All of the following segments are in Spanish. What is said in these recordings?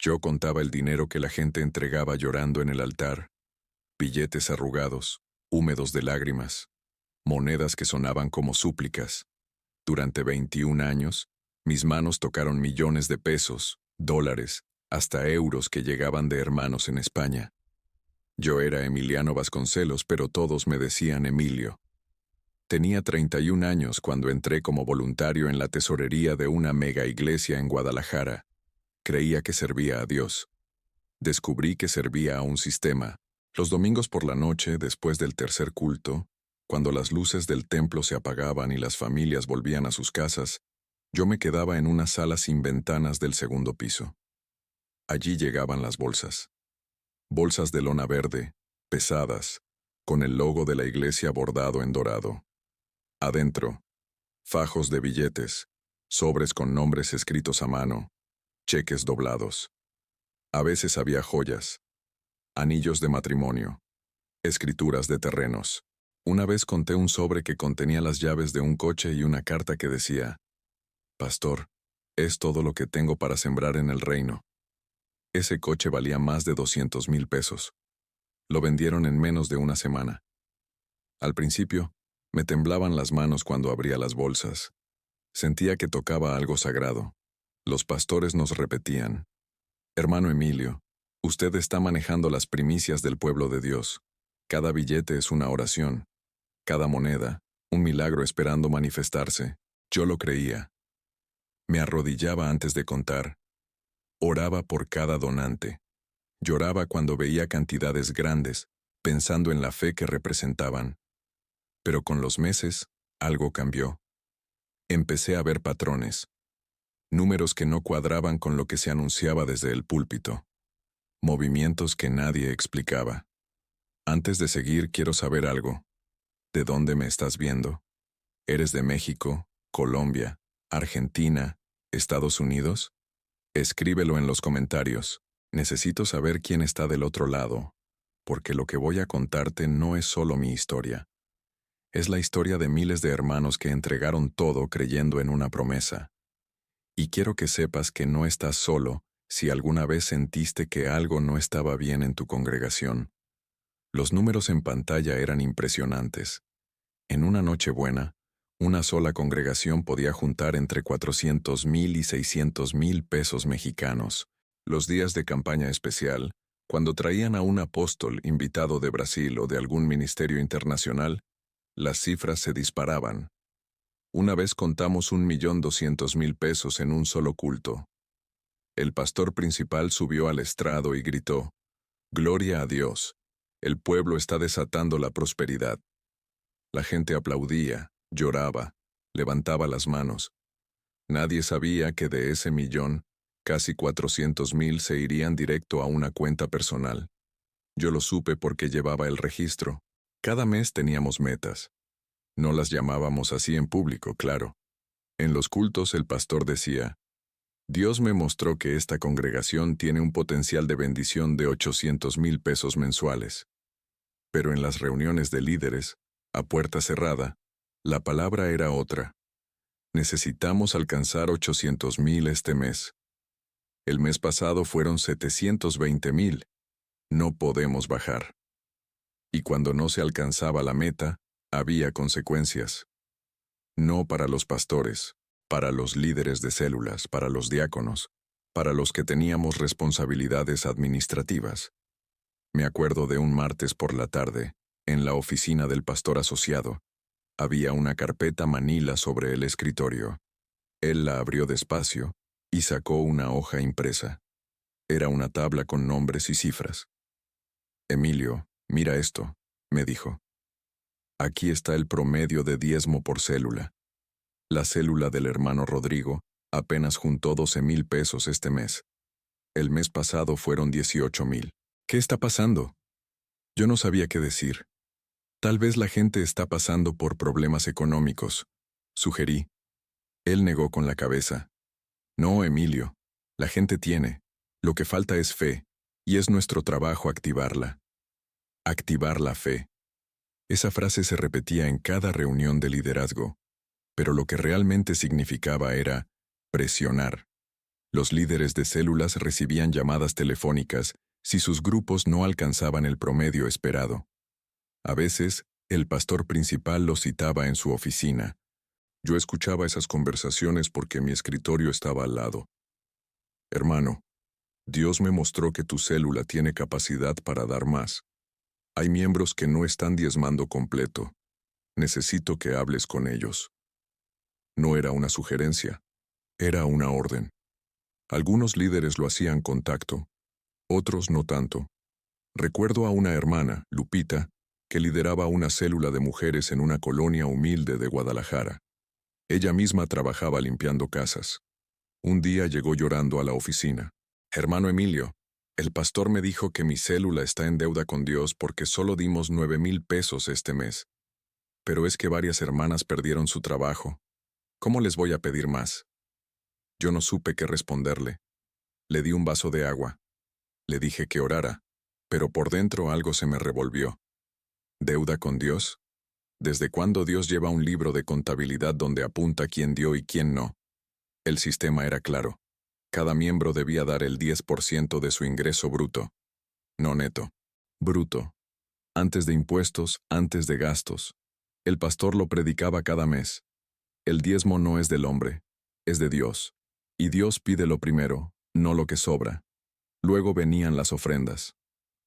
Yo contaba el dinero que la gente entregaba llorando en el altar, billetes arrugados, húmedos de lágrimas, monedas que sonaban como súplicas. Durante 21 años, mis manos tocaron millones de pesos, dólares, hasta euros que llegaban de hermanos en España. Yo era Emiliano Vasconcelos, pero todos me decían Emilio. Tenía 31 años cuando entré como voluntario en la tesorería de una mega iglesia en Guadalajara. Creía que servía a Dios. Descubrí que servía a un sistema. Los domingos por la noche, después del tercer culto, cuando las luces del templo se apagaban y las familias volvían a sus casas, yo me quedaba en una sala sin ventanas del segundo piso. Allí llegaban las bolsas. Bolsas de lona verde, pesadas, con el logo de la iglesia bordado en dorado. Adentro, fajos de billetes, sobres con nombres escritos a mano, cheques doblados. A veces había joyas, anillos de matrimonio, escrituras de terrenos. Una vez conté un sobre que contenía las llaves de un coche y una carta que decía: «Pastor, es todo lo que tengo para sembrar en el reino». Ese coche valía más de 200,000 pesos. Lo vendieron en menos de una semana. Al principio, me temblaban las manos cuando abría las bolsas. Sentía que tocaba algo sagrado. Los pastores nos repetían: «Hermano Emilio, usted está manejando las primicias del pueblo de Dios. Cada billete es una oración. Cada moneda, un milagro esperando manifestarse». Yo lo creía. Me arrodillaba antes de contar. Oraba por cada donante. Lloraba cuando veía cantidades grandes, pensando en la fe que representaban. Pero con los meses, algo cambió. Empecé a ver patrones. Números que no cuadraban con lo que se anunciaba desde el púlpito. Movimientos que nadie explicaba. Antes de seguir, quiero saber algo. ¿De dónde me estás viendo? ¿Eres de México, Colombia, Argentina, Estados Unidos? Escríbelo en los comentarios. Necesito saber quién está del otro lado, porque lo que voy a contarte no es solo mi historia. Es la historia de miles de hermanos que entregaron todo creyendo en una promesa. Y quiero que sepas que no estás solo si alguna vez sentiste que algo no estaba bien en tu congregación. Los números en pantalla eran impresionantes. En una noche buena, una sola congregación podía juntar entre 400,000 y 600,000 pesos mexicanos. Los días de campaña especial, cuando traían a un apóstol invitado de Brasil o de algún ministerio internacional, las cifras se disparaban. Una vez contamos 1,200,000 pesos en un solo culto. El pastor principal subió al estrado y gritó: «Gloria a Dios, el pueblo está desatando la prosperidad». La gente aplaudía, lloraba, levantaba las manos. Nadie sabía que de ese millón, casi 400,000 se irían directo a una cuenta personal. Yo lo supe porque llevaba el registro. Cada mes teníamos metas. No las llamábamos así en público, claro. En los cultos el pastor decía: «Dios me mostró que esta congregación tiene un potencial de bendición de 800,000 pesos mensuales». Pero en las reuniones de líderes, a puerta cerrada, la palabra era otra. «Necesitamos alcanzar 800,000 este mes. El mes pasado fueron 720,000. No podemos bajar». Y cuando no se alcanzaba la meta, había consecuencias. No para los pastores, para los líderes de células, para los diáconos, para los que teníamos responsabilidades administrativas. Me acuerdo de un martes por la tarde, en la oficina del pastor asociado. Había una carpeta manila sobre el escritorio. Él la abrió despacio y sacó una hoja impresa. Era una tabla con nombres y cifras. «Emilio, mira esto», me dijo. «Aquí está el promedio de diezmo por célula. La célula del hermano Rodrigo apenas juntó 12,000 pesos este mes. El mes pasado fueron 18,000. ¿Qué está pasando?». Yo no sabía qué decir. «Tal vez la gente está pasando por problemas económicos», sugerí. Él negó con la cabeza. «No, Emilio, la gente tiene. Lo que falta es fe, y es nuestro trabajo activarla». Activar la fe. Esa frase se repetía en cada reunión de liderazgo, pero lo que realmente significaba era presionar. Los líderes de células recibían llamadas telefónicas si sus grupos no alcanzaban el promedio esperado. A veces, el pastor principal los citaba en su oficina. Yo escuchaba esas conversaciones porque mi escritorio estaba al lado. Hermano, Dios me mostró que tu célula tiene capacidad para dar más. Hay miembros que no están diezmando completo. Necesito que hables con ellos. No era una sugerencia, era una orden. Algunos líderes lo hacían con tacto, otros no tanto. Recuerdo a una hermana, Lupita, que lideraba una célula de mujeres en una colonia humilde de Guadalajara. Ella misma trabajaba limpiando casas. Un día llegó llorando a la oficina. Hermano Emilio, el pastor me dijo que mi célula está en deuda con Dios porque solo dimos 9,000 pesos este mes. Pero es que varias hermanas perdieron su trabajo. ¿Cómo les voy a pedir más? Yo no supe qué responderle. Le di un vaso de agua. Le dije que orara, pero por dentro algo se me revolvió. ¿Deuda con Dios? ¿Desde cuándo Dios lleva un libro de contabilidad donde apunta quién dio y quién no? El sistema era claro. Cada miembro debía dar el 10% de su ingreso bruto. No neto. Bruto. Antes de impuestos, antes de gastos. El pastor lo predicaba cada mes. El diezmo no es del hombre, es de Dios. Y Dios pide lo primero, no lo que sobra. Luego venían las ofrendas.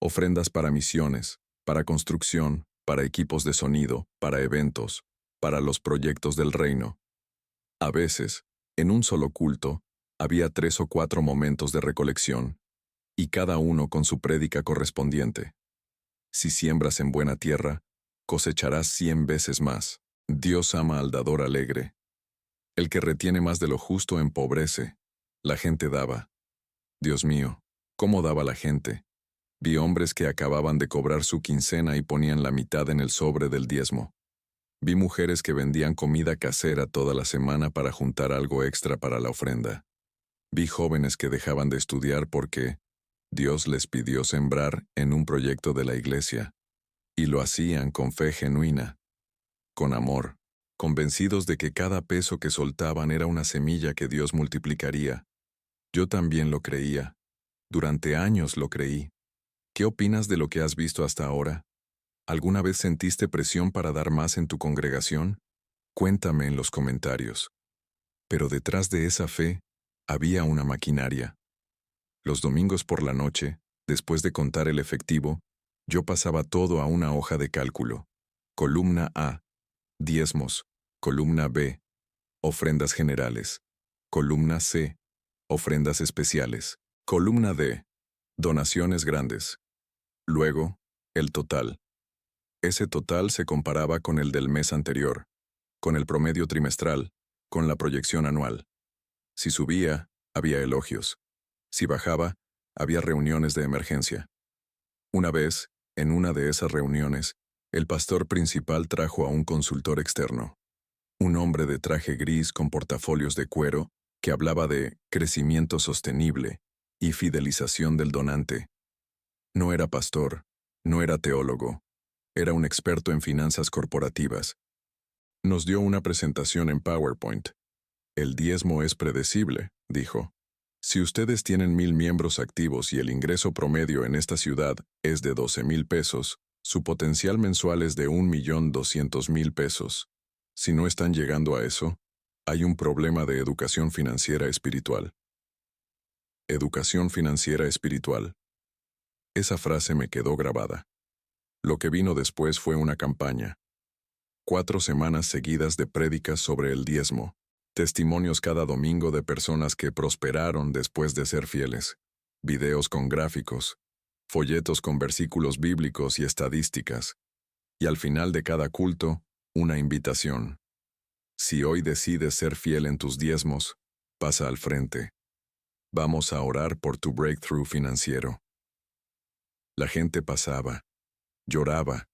Ofrendas para misiones, para construcción, para equipos de sonido, para eventos, para los proyectos del reino. A veces, en un solo culto, había 3 o 4 momentos de recolección, y cada uno con su prédica correspondiente. Si siembras en buena tierra, cosecharás 100 veces más. Dios ama al dador alegre. El que retiene más de lo justo empobrece. La gente daba. Dios mío, ¿cómo daba la gente? Vi hombres que acababan de cobrar su quincena y ponían la mitad en el sobre del diezmo. Vi mujeres que vendían comida casera toda la semana para juntar algo extra para la ofrenda. Vi jóvenes que dejaban de estudiar porque Dios les pidió sembrar en un proyecto de la iglesia. Y lo hacían con fe genuina, con amor, convencidos de que cada peso que soltaban era una semilla que Dios multiplicaría. Yo también lo creía. Durante años lo creí. ¿Qué opinas de lo que has visto hasta ahora? ¿Alguna vez sentiste presión para dar más en tu congregación? Cuéntame en los comentarios. Pero detrás de esa fe, había una maquinaria. Los domingos por la noche, después de contar el efectivo, yo pasaba todo a una hoja de cálculo. Columna A, diezmos. Columna B, ofrendas generales. Columna C, ofrendas especiales. Columna D, donaciones grandes. Luego, el total. Ese total se comparaba con el del mes anterior, con el promedio trimestral, con la proyección anual. Si subía, había elogios. Si bajaba, había reuniones de emergencia. Una vez, en una de esas reuniones, el pastor principal trajo a un consultor externo, un hombre de traje gris con portafolios de cuero que hablaba de crecimiento sostenible y fidelización del donante. No era pastor, no era teólogo, era un experto en finanzas corporativas. Nos dio una presentación en PowerPoint. El diezmo es predecible, dijo. Si ustedes tienen 1,000 miembros activos y el ingreso promedio en esta ciudad es de 12,000 pesos, su potencial mensual es de 1,200,000 pesos. Si no están llegando a eso, hay un problema de educación financiera espiritual. Educación financiera espiritual. Esa frase me quedó grabada. Lo que vino después fue una campaña. 4 semanas seguidas de prédicas sobre el diezmo. Testimonios cada domingo de personas que prosperaron después de ser fieles. Videos con gráficos. Folletos con versículos bíblicos y estadísticas. Y al final de cada culto, una invitación. Si hoy decides ser fiel en tus diezmos, pasa al frente. Vamos a orar por tu breakthrough financiero. La gente pasaba, lloraba,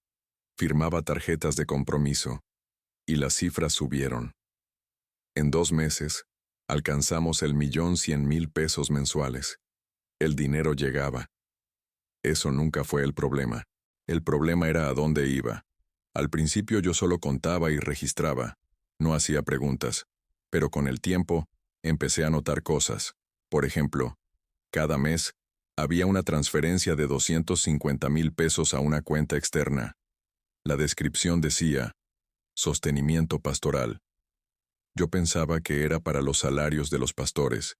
firmaba tarjetas de compromiso, y las cifras subieron. En 2 meses, alcanzamos el 1,100,000 pesos mensuales. El dinero llegaba. Eso nunca fue el problema. El problema era a dónde iba. Al principio yo solo contaba y registraba. No hacía preguntas. Pero con el tiempo, empecé a notar cosas. Por ejemplo, cada mes había una transferencia de 250,000 pesos a una cuenta externa. La descripción decía, sostenimiento pastoral. Yo pensaba que era para los salarios de los pastores,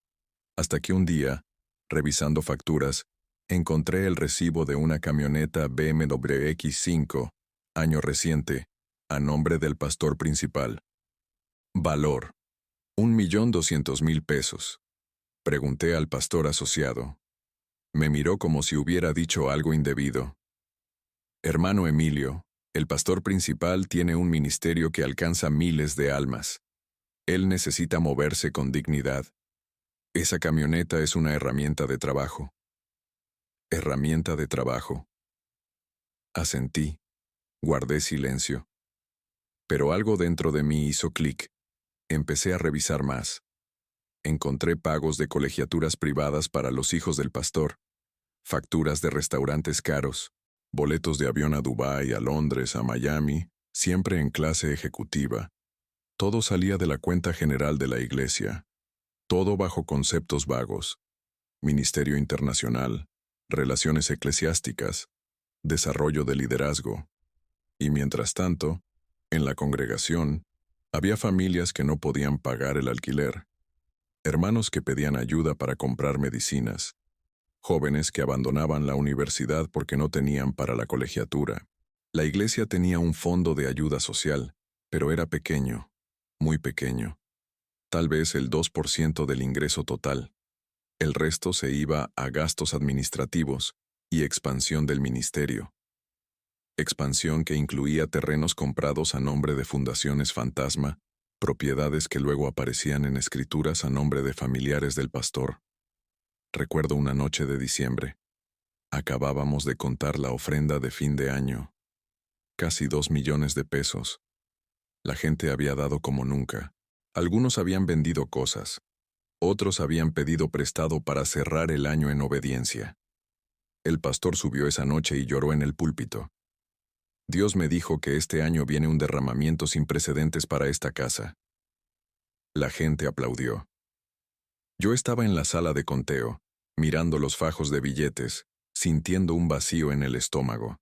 hasta que un día, revisando facturas, encontré el recibo de una camioneta BMW X5, año reciente, a nombre del pastor principal. Valor: 1,200,000 pesos. Pregunté al pastor asociado. Me miró como si hubiera dicho algo indebido. Hermano Emilio, el pastor principal tiene un ministerio que alcanza miles de almas. Él necesita moverse con dignidad. Esa camioneta es una herramienta de trabajo. Herramienta de trabajo. Asentí. Guardé silencio. Pero algo dentro de mí hizo clic. Empecé a revisar más. Encontré pagos de colegiaturas privadas para los hijos del pastor, facturas de restaurantes caros, boletos de avión a Dubái, a Londres, a Miami, siempre en clase ejecutiva. Todo salía de la cuenta general de la iglesia. Todo bajo conceptos vagos. Ministerio internacional, relaciones eclesiásticas, desarrollo de liderazgo. Y mientras tanto, en la congregación, había familias que no podían pagar el alquiler, hermanos que pedían ayuda para comprar medicinas, jóvenes que abandonaban la universidad porque no tenían para la colegiatura. La iglesia tenía un fondo de ayuda social, pero era pequeño, muy pequeño. Tal vez el 2% del ingreso total. El resto se iba a gastos administrativos y expansión del ministerio. Expansión que incluía terrenos comprados a nombre de fundaciones fantasma, propiedades que luego aparecían en escrituras a nombre de familiares del pastor. Recuerdo una noche de diciembre. Acabábamos de contar la ofrenda de fin de año. Casi 2 millones de pesos. La gente había dado como nunca. Algunos habían vendido cosas. Otros habían pedido prestado para cerrar el año en obediencia. El pastor subió esa noche y lloró en el púlpito. Dios me dijo que este año viene un derramamiento sin precedentes para esta casa. La gente aplaudió. Yo estaba en la sala de conteo, mirando los fajos de billetes, sintiendo un vacío en el estómago.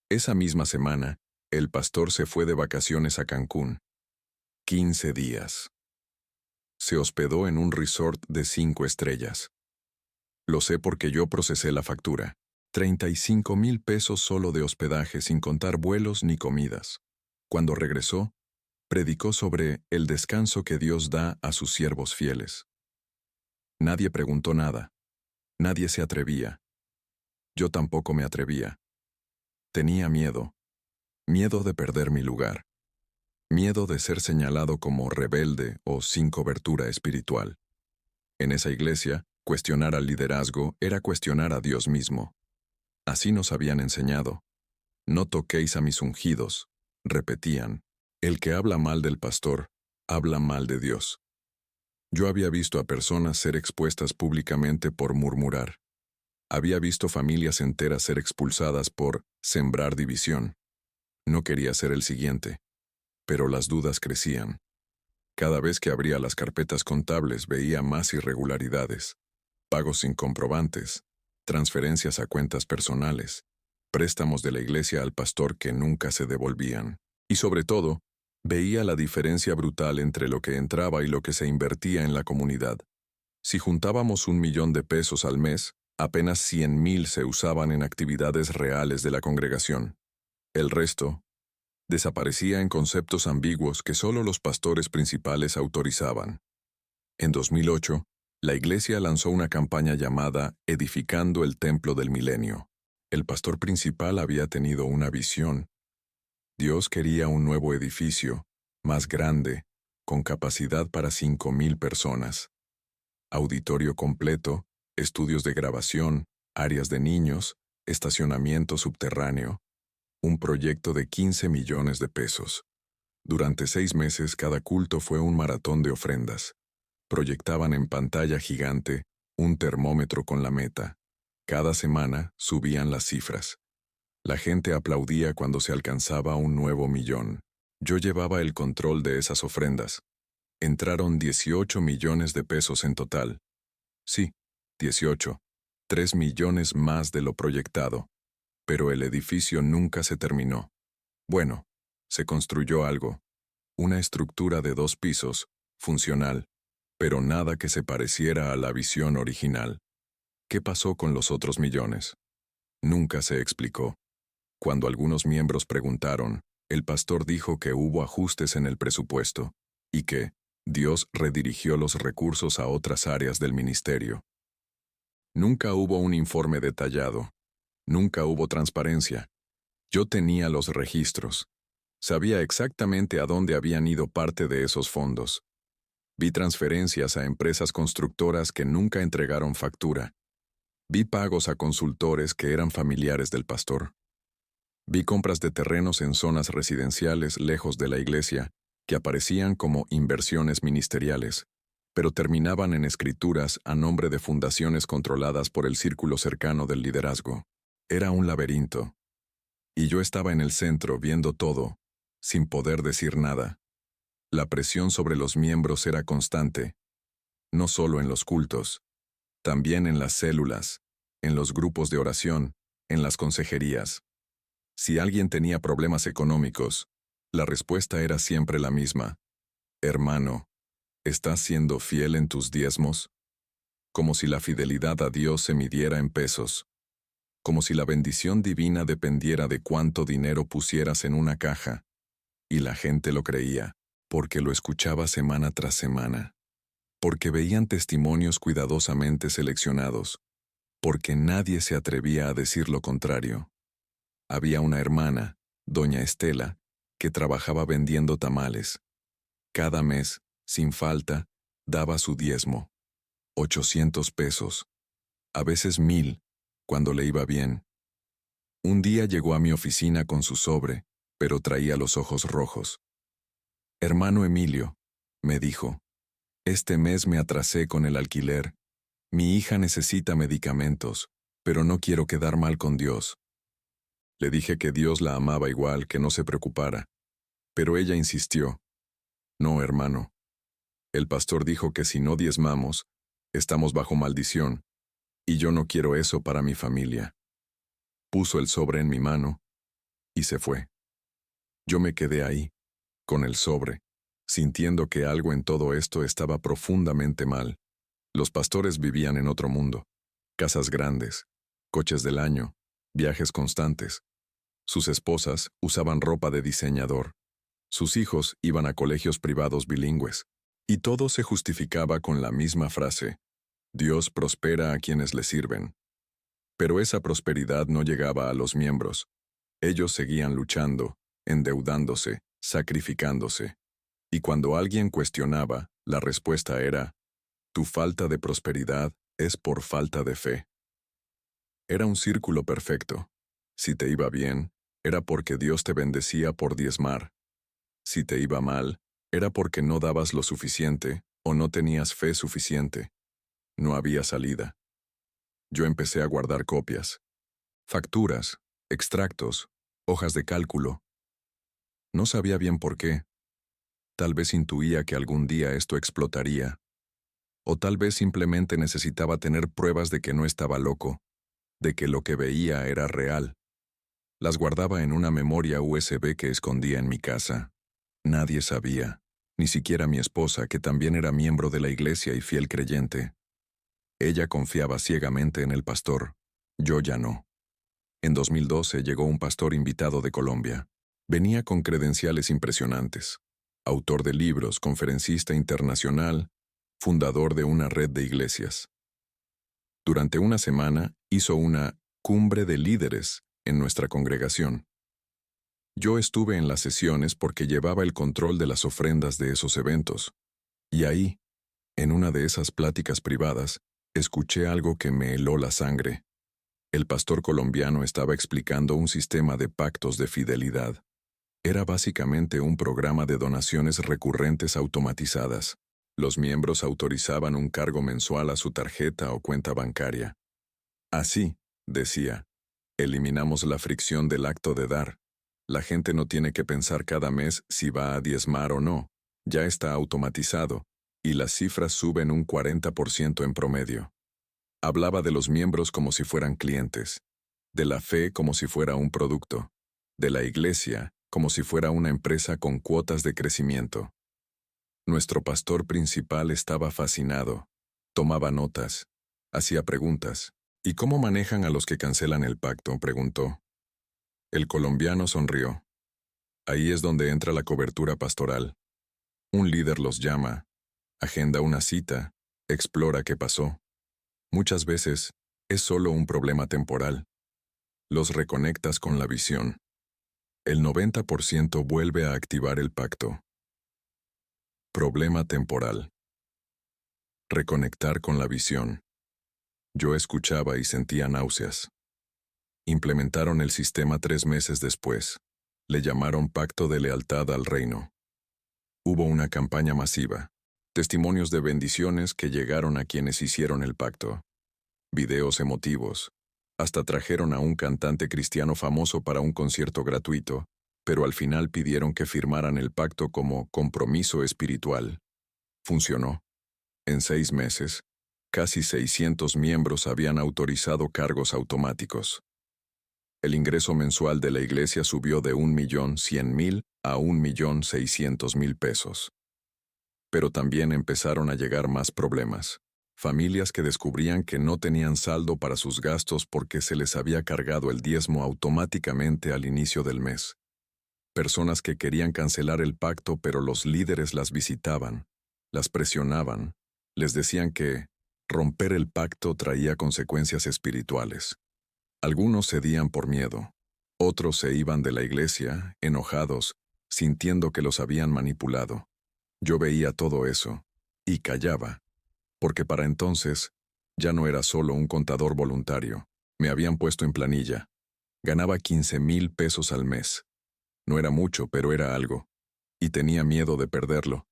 Esa misma semana, el pastor se fue de vacaciones a Cancún. 15 días. Se hospedó en un resort de 5 estrellas. Lo sé porque yo procesé la factura. 35,000 pesos solo de hospedaje sin contar vuelos ni comidas. Cuando regresó, predicó sobre el descanso que Dios da a sus siervos fieles. Nadie preguntó nada. Nadie se atrevía. Yo tampoco me atrevía. Tenía miedo. Miedo de perder mi lugar. Miedo de ser señalado como rebelde o sin cobertura espiritual. En esa iglesia, cuestionar al liderazgo era cuestionar a Dios mismo. Así nos habían enseñado. No toquéis a mis ungidos, repetían. El que habla mal del pastor, habla mal de Dios. Yo había visto a personas ser expuestas públicamente por murmurar. Había visto familias enteras ser expulsadas por sembrar división. No quería ser el siguiente, pero las dudas crecían. Cada vez que abría las carpetas contables veía más irregularidades, pagos sin comprobantes, transferencias a cuentas personales, préstamos de la iglesia al pastor que nunca se devolvían. Y sobre todo, veía la diferencia brutal entre lo que entraba y lo que se invertía en la comunidad. Si juntábamos 1,000,000 de pesos al mes, apenas 100,000 se usaban en actividades reales de la congregación. El resto desaparecía en conceptos ambiguos que solo los pastores principales autorizaban. En 2008, la iglesia lanzó una campaña llamada Edificando el Templo del Milenio. El pastor principal había tenido una visión. Dios quería un nuevo edificio, más grande, con capacidad para 5,000 personas. Auditorio completo, estudios de grabación, áreas de niños, estacionamiento subterráneo. Un proyecto de 15 millones de pesos. Durante 6 meses cada culto fue un maratón de ofrendas. Proyectaban en pantalla gigante un termómetro con la meta. Cada semana subían las cifras. La gente aplaudía cuando se alcanzaba un nuevo 1,000,000. Yo llevaba el control de esas ofrendas. Entraron 18 millones de pesos en total. Sí, 18. 3 millones más de lo proyectado. Pero el edificio nunca se terminó. Bueno, se construyó algo. Una estructura de 2 pisos, funcional, pero nada que se pareciera a la visión original. ¿Qué pasó con los otros millones? Nunca se explicó. Cuando algunos miembros preguntaron, el pastor dijo que hubo ajustes en el presupuesto y que Dios redirigió los recursos a otras áreas del ministerio. Nunca hubo un informe detallado. Nunca hubo transparencia. Yo tenía los registros. Sabía exactamente a dónde habían ido parte de esos fondos. Vi transferencias a empresas constructoras que nunca entregaron factura. Vi pagos a consultores que eran familiares del pastor. Vi compras de terrenos en zonas residenciales lejos de la iglesia, que aparecían como inversiones ministeriales, pero terminaban en escrituras a nombre de fundaciones controladas por el círculo cercano del liderazgo. Era un laberinto. Y yo estaba en el centro viendo todo, sin poder decir nada. La presión sobre los miembros era constante, no solo en los cultos, también en las células, en los grupos de oración, en las consejerías. Si alguien tenía problemas económicos, la respuesta era siempre la misma. Hermano, ¿estás siendo fiel en tus diezmos? Como si la fidelidad a Dios se midiera en pesos. Como si la bendición divina dependiera de cuánto dinero pusieras en una caja. Y la gente lo creía, porque lo escuchaba semana tras semana. Porque veían testimonios cuidadosamente seleccionados. Porque nadie se atrevía a decir lo contrario. Había una hermana, doña Estela, que trabajaba vendiendo tamales. Cada mes, sin falta, daba su diezmo. 800 pesos. A veces 1000, cuando le iba bien. Un día llegó a mi oficina con su sobre, pero traía los ojos rojos. Hermano Emilio, me dijo, este mes me atrasé con el alquiler. Mi hija necesita medicamentos, pero no quiero quedar mal con Dios. Le dije que Dios la amaba igual, que no se preocupara. Pero ella insistió. No, hermano. El pastor dijo que si no diezmamos, estamos bajo maldición, y yo no quiero eso para mi familia. Puso el sobre en mi mano, y se fue. Yo me quedé ahí, con el sobre, sintiendo que algo en todo esto estaba profundamente mal. Los pastores vivían en otro mundo. Casas grandes, coches del año, viajes constantes. Sus esposas usaban ropa de diseñador. Sus hijos iban a colegios privados bilingües. Y todo se justificaba con la misma frase: Dios prospera a quienes le sirven. Pero esa prosperidad no llegaba a los miembros. Ellos seguían luchando, endeudándose, sacrificándose. Y cuando alguien cuestionaba, la respuesta era: tu falta de prosperidad es por falta de fe. Era un círculo perfecto. Si te iba bien, era porque Dios te bendecía por diezmar. Si te iba mal, era porque no dabas lo suficiente o no tenías fe suficiente. No había salida. Yo empecé a guardar copias, facturas, extractos, hojas de cálculo. No sabía bien por qué. Tal vez intuía que algún día esto explotaría. O tal vez simplemente necesitaba tener pruebas de que no estaba loco, de que lo que veía era real. Las guardaba en una memoria USB que escondía en mi casa. Nadie sabía, ni siquiera mi esposa, que también era miembro de la iglesia y fiel creyente. Ella confiaba ciegamente en el pastor, yo ya no. En 2012 llegó un pastor invitado de Colombia. Venía con credenciales impresionantes. Autor de libros, conferencista internacional, fundador de una red de iglesias. Durante una semana hizo una cumbre de líderes en nuestra congregación. Yo estuve en las sesiones porque llevaba el control de las ofrendas de esos eventos. Y ahí, en una de esas pláticas privadas, escuché algo que me heló la sangre. El pastor colombiano estaba explicando un sistema de pactos de fidelidad. Era básicamente un programa de donaciones recurrentes automatizadas. Los miembros autorizaban un cargo mensual a su tarjeta o cuenta bancaria. Así, decía, eliminamos la fricción del acto de dar. La gente no tiene que pensar cada mes si va a diezmar o no. Ya está automatizado, y las cifras suben un 40% en promedio. Hablaba de los miembros como si fueran clientes, de la fe como si fuera un producto, de la iglesia como si fuera una empresa con cuotas de crecimiento. Nuestro pastor principal estaba fascinado, tomaba notas, hacía preguntas. ¿Y cómo manejan a los que cancelan el pacto?, preguntó. El colombiano sonrió. Ahí es donde entra la cobertura pastoral. Un líder los llama, agenda una cita, explora qué pasó. Muchas veces es solo un problema temporal. Los reconectas con la visión. El 90% vuelve a activar el pacto. Problema temporal. Reconectar con la visión. Yo escuchaba y sentía náuseas. Implementaron el sistema 3 meses después. Le llamaron Pacto de Lealtad al Reino. Hubo una campaña masiva. Testimonios de bendiciones que llegaron a quienes hicieron el pacto. Videos emotivos. Hasta trajeron a un cantante cristiano famoso para un concierto gratuito, pero al final pidieron que firmaran el pacto como compromiso espiritual. Funcionó. En 6 meses, casi 600 miembros habían autorizado cargos automáticos. El ingreso mensual de la iglesia subió de 1.100.000 a 1.600.000 pesos. Pero también empezaron a llegar más problemas. Familias que descubrían que no tenían saldo para sus gastos porque se les había cargado el diezmo automáticamente al inicio del mes. Personas que querían cancelar el pacto, pero los líderes las visitaban, las presionaban, les decían que romper el pacto traía consecuencias espirituales. Algunos cedían por miedo, otros se iban de la iglesia, enojados, sintiendo que los habían manipulado. Yo veía todo eso, y callaba, porque para entonces ya no era solo un contador voluntario. Me habían puesto en planilla. Ganaba 15,000 pesos al mes. No era mucho, pero era algo. Y tenía miedo de perderlo.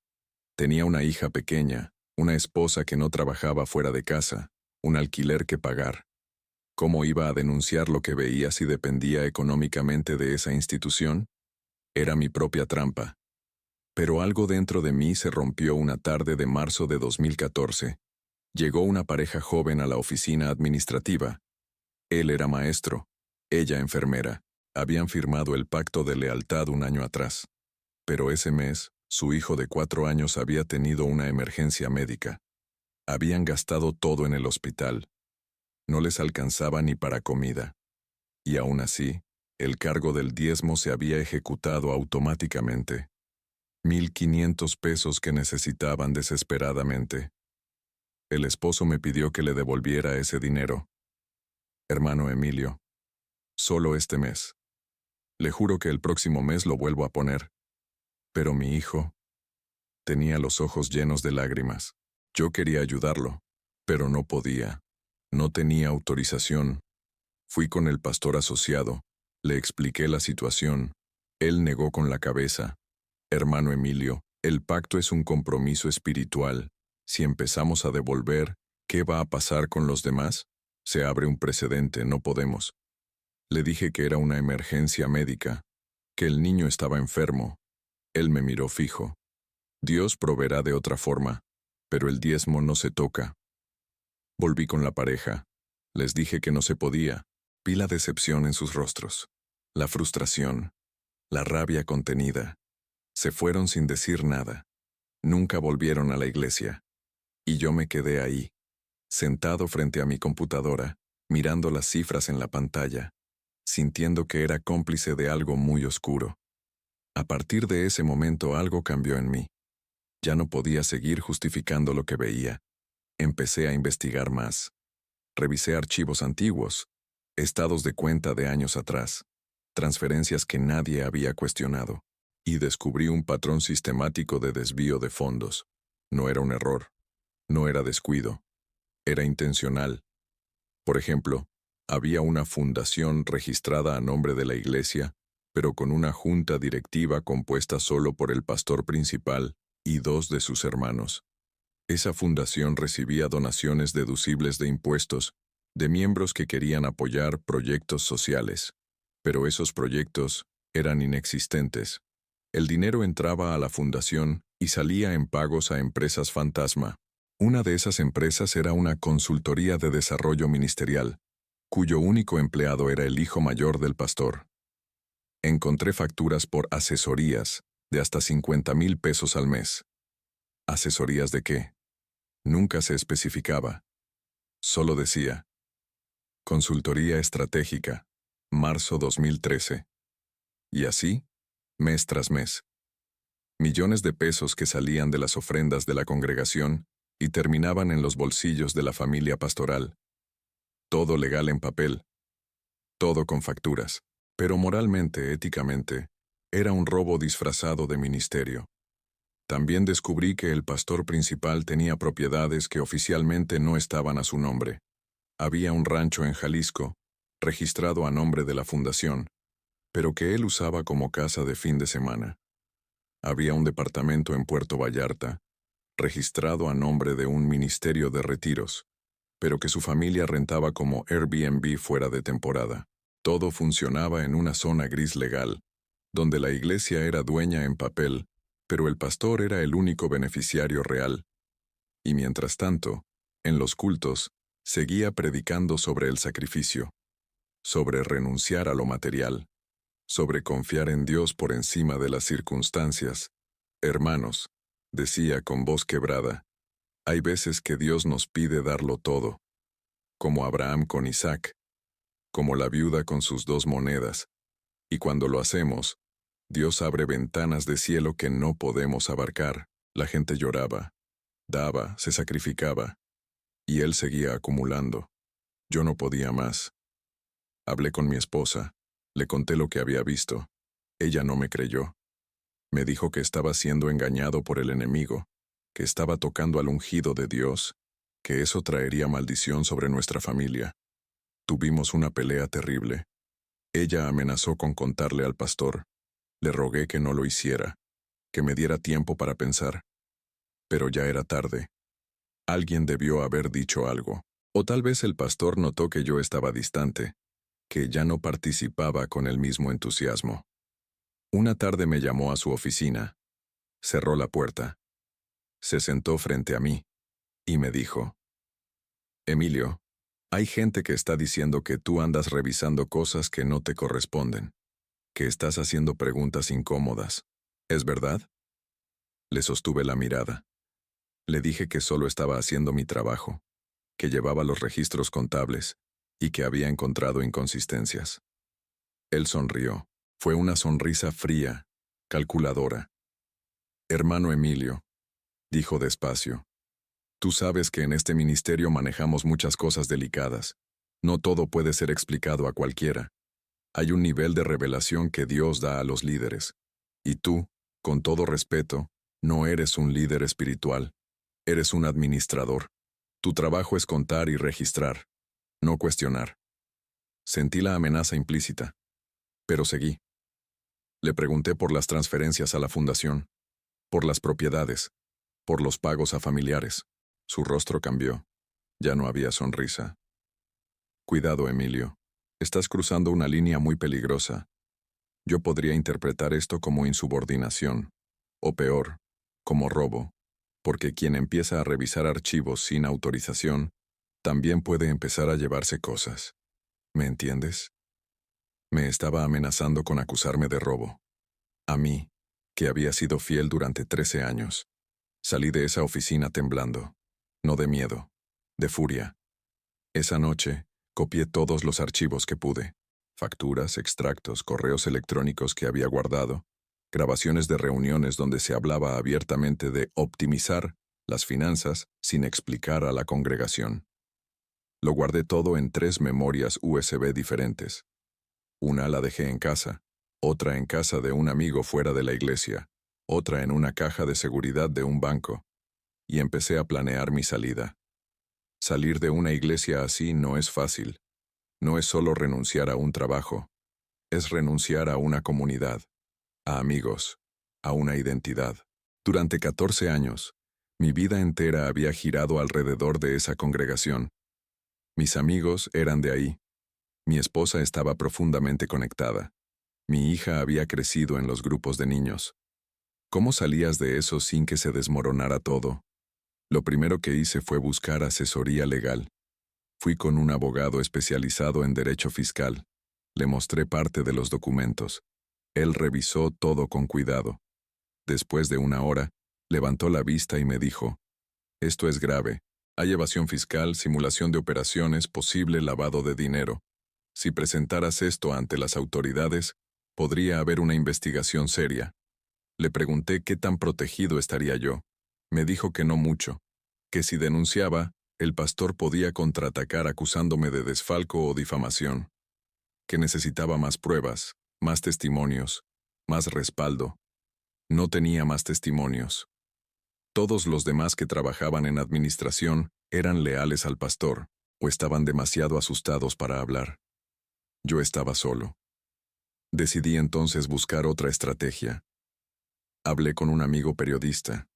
Tenía una hija pequeña, una esposa que no trabajaba fuera de casa, un alquiler que pagar. ¿Cómo iba a denunciar lo que veía si dependía económicamente de esa institución? Era mi propia trampa. Pero algo dentro de mí se rompió una tarde de marzo de 2014. Llegó una pareja joven a la oficina administrativa. Él era maestro, ella enfermera. Habían firmado el pacto de lealtad un año atrás. Pero ese mes, su hijo de 4 años había tenido una emergencia médica. Habían gastado todo en el hospital. No les alcanzaba ni para comida. Y aún así, el cargo del diezmo se había ejecutado automáticamente. 1,500 pesos que necesitaban desesperadamente. El esposo me pidió que le devolviera ese dinero. Hermano Emilio, solo este mes. Le juro que el próximo mes lo vuelvo a poner. Pero mi hijo tenía los ojos llenos de lágrimas. Yo quería ayudarlo, pero no podía. No tenía autorización. Fui con el pastor asociado, le expliqué la situación. Él negó con la cabeza. Hermano Emilio, el pacto es un compromiso espiritual. Si empezamos a devolver, ¿qué va a pasar con los demás? Se abre un precedente, no podemos. Le dije que era una emergencia médica, que el niño estaba enfermo. Él me miró fijo. Dios proveerá de otra forma, pero el diezmo no se toca. Volví con la pareja. Les dije que no se podía. Vi la decepción en sus rostros, la frustración, la rabia contenida. Se fueron sin decir nada. Nunca volvieron a la iglesia. Y yo me quedé ahí, sentado frente a mi computadora, mirando las cifras en la pantalla, sintiendo que era cómplice de algo muy oscuro. A partir de ese momento algo cambió en mí. Ya no podía seguir justificando lo que veía. Empecé a investigar más. Revisé archivos antiguos, estados de cuenta de años atrás, transferencias que nadie había cuestionado, y descubrí un patrón sistemático de desvío de fondos. No era un error, no era descuido, era intencional. Por ejemplo, había una fundación registrada a nombre de la iglesia, pero con una junta directiva compuesta solo por el pastor principal y 2 de sus hermanos. Esa fundación recibía donaciones deducibles de impuestos de miembros que querían apoyar proyectos sociales, pero esos proyectos eran inexistentes. El dinero entraba a la fundación y salía en pagos a empresas fantasma. Una de esas empresas era una consultoría de desarrollo ministerial, cuyo único empleado era el hijo mayor del pastor. Encontré facturas por asesorías de hasta 50,000 pesos al mes. ¿Asesorías de qué? Nunca se especificaba. Solo decía, Consultoría Estratégica, marzo 2013. Y así, mes tras mes. Millones de pesos que salían de las ofrendas de la congregación y terminaban en los bolsillos de la familia pastoral. Todo legal en papel. Todo con facturas. Pero moralmente, éticamente, era un robo disfrazado de ministerio. También descubrí que el pastor principal tenía propiedades que oficialmente no estaban a su nombre. Había un rancho en Jalisco, registrado a nombre de la fundación, pero que él usaba como casa de fin de semana. Había un departamento en Puerto Vallarta, registrado a nombre de un ministerio de retiros, pero que su familia rentaba como Airbnb fuera de temporada. Todo funcionaba en una zona gris legal, donde la iglesia era dueña en papel, pero el pastor era el único beneficiario real. Y mientras tanto, en los cultos, seguía predicando sobre el sacrificio, sobre renunciar a lo material, sobre confiar en Dios por encima de las circunstancias. Hermanos, decía con voz quebrada, hay veces que Dios nos pide darlo todo, como Abraham con Isaac, como la viuda con sus 2 monedas, y cuando lo hacemos, Dios abre ventanas de cielo que no podemos abarcar. La gente lloraba, daba, se sacrificaba, y él seguía acumulando. Yo no podía más. Hablé con mi esposa, le conté lo que había visto. Ella no me creyó. Me dijo que estaba siendo engañado por el enemigo, que estaba tocando al ungido de Dios, que eso traería maldición sobre nuestra familia. Tuvimos una pelea terrible. Ella amenazó con contarle al pastor. Le rogué que no lo hiciera, que me diera tiempo para pensar. Pero ya era tarde. Alguien debió haber dicho algo. O tal vez el pastor notó que yo estaba distante, que ya no participaba con el mismo entusiasmo. Una tarde me llamó a su oficina. Cerró la puerta. Se sentó frente a mí y me dijo, Emilio, hay gente que está diciendo que tú andas revisando cosas que no te corresponden, que estás haciendo preguntas incómodas. ¿Es verdad? Le sostuve la mirada. Le dije que solo estaba haciendo mi trabajo, que llevaba los registros contables y que había encontrado inconsistencias. Él sonrió. Fue una sonrisa fría, calculadora. Hermano Emilio, dijo despacio, tú sabes que en este ministerio manejamos muchas cosas delicadas. No todo puede ser explicado a cualquiera. Hay un nivel de revelación que Dios da a los líderes. Y tú, con todo respeto, no eres un líder espiritual. Eres un administrador. Tu trabajo es contar y registrar, no cuestionar. Sentí la amenaza implícita, pero seguí. Le pregunté por las transferencias a la fundación, por las propiedades, por los pagos a familiares. Su rostro cambió. Ya no había sonrisa. Cuidado, Emilio. Estás cruzando una línea muy peligrosa. Yo podría interpretar esto como insubordinación, o peor, como robo, porque quien empieza a revisar archivos sin autorización, también puede empezar a llevarse cosas. ¿Me entiendes? Me estaba amenazando con acusarme de robo. A mí, que había sido fiel durante 13 años. Salí de esa oficina temblando. No de miedo, de furia. Esa noche, copié todos los archivos que pude. Facturas, extractos, correos electrónicos que había guardado, grabaciones de reuniones donde se hablaba abiertamente de optimizar las finanzas sin explicar a la congregación. Lo guardé todo en 3 memorias USB diferentes. Una la dejé en casa, otra en casa de un amigo fuera de la iglesia, otra en una caja de seguridad de un banco, y empecé a planear mi salida. Salir de una iglesia así no es fácil. No es solo renunciar a un trabajo, es renunciar a una comunidad, a amigos, a una identidad. Durante 14 años, mi vida entera había girado alrededor de esa congregación. Mis amigos eran de ahí. Mi esposa estaba profundamente conectada. Mi hija había crecido en los grupos de niños. ¿Cómo salías de eso sin que se desmoronara todo? Lo primero que hice fue buscar asesoría legal. Fui con un abogado especializado en derecho fiscal. Le mostré parte de los documentos. Él revisó todo con cuidado. Después de una hora, levantó la vista y me dijo: «Esto es grave. Hay evasión fiscal, simulación de operaciones, posible lavado de dinero. Si presentaras esto ante las autoridades, podría haber una investigación seria». Le pregunté qué tan protegido estaría yo. Me dijo que no mucho, que si denunciaba, el pastor podía contraatacar acusándome de desfalco o difamación, que necesitaba más pruebas, más testimonios, más respaldo. No tenía más testimonios. Todos los demás que trabajaban en administración eran leales al pastor, o estaban demasiado asustados para hablar. Yo estaba solo. Decidí entonces buscar otra estrategia. Hablé con un amigo periodista.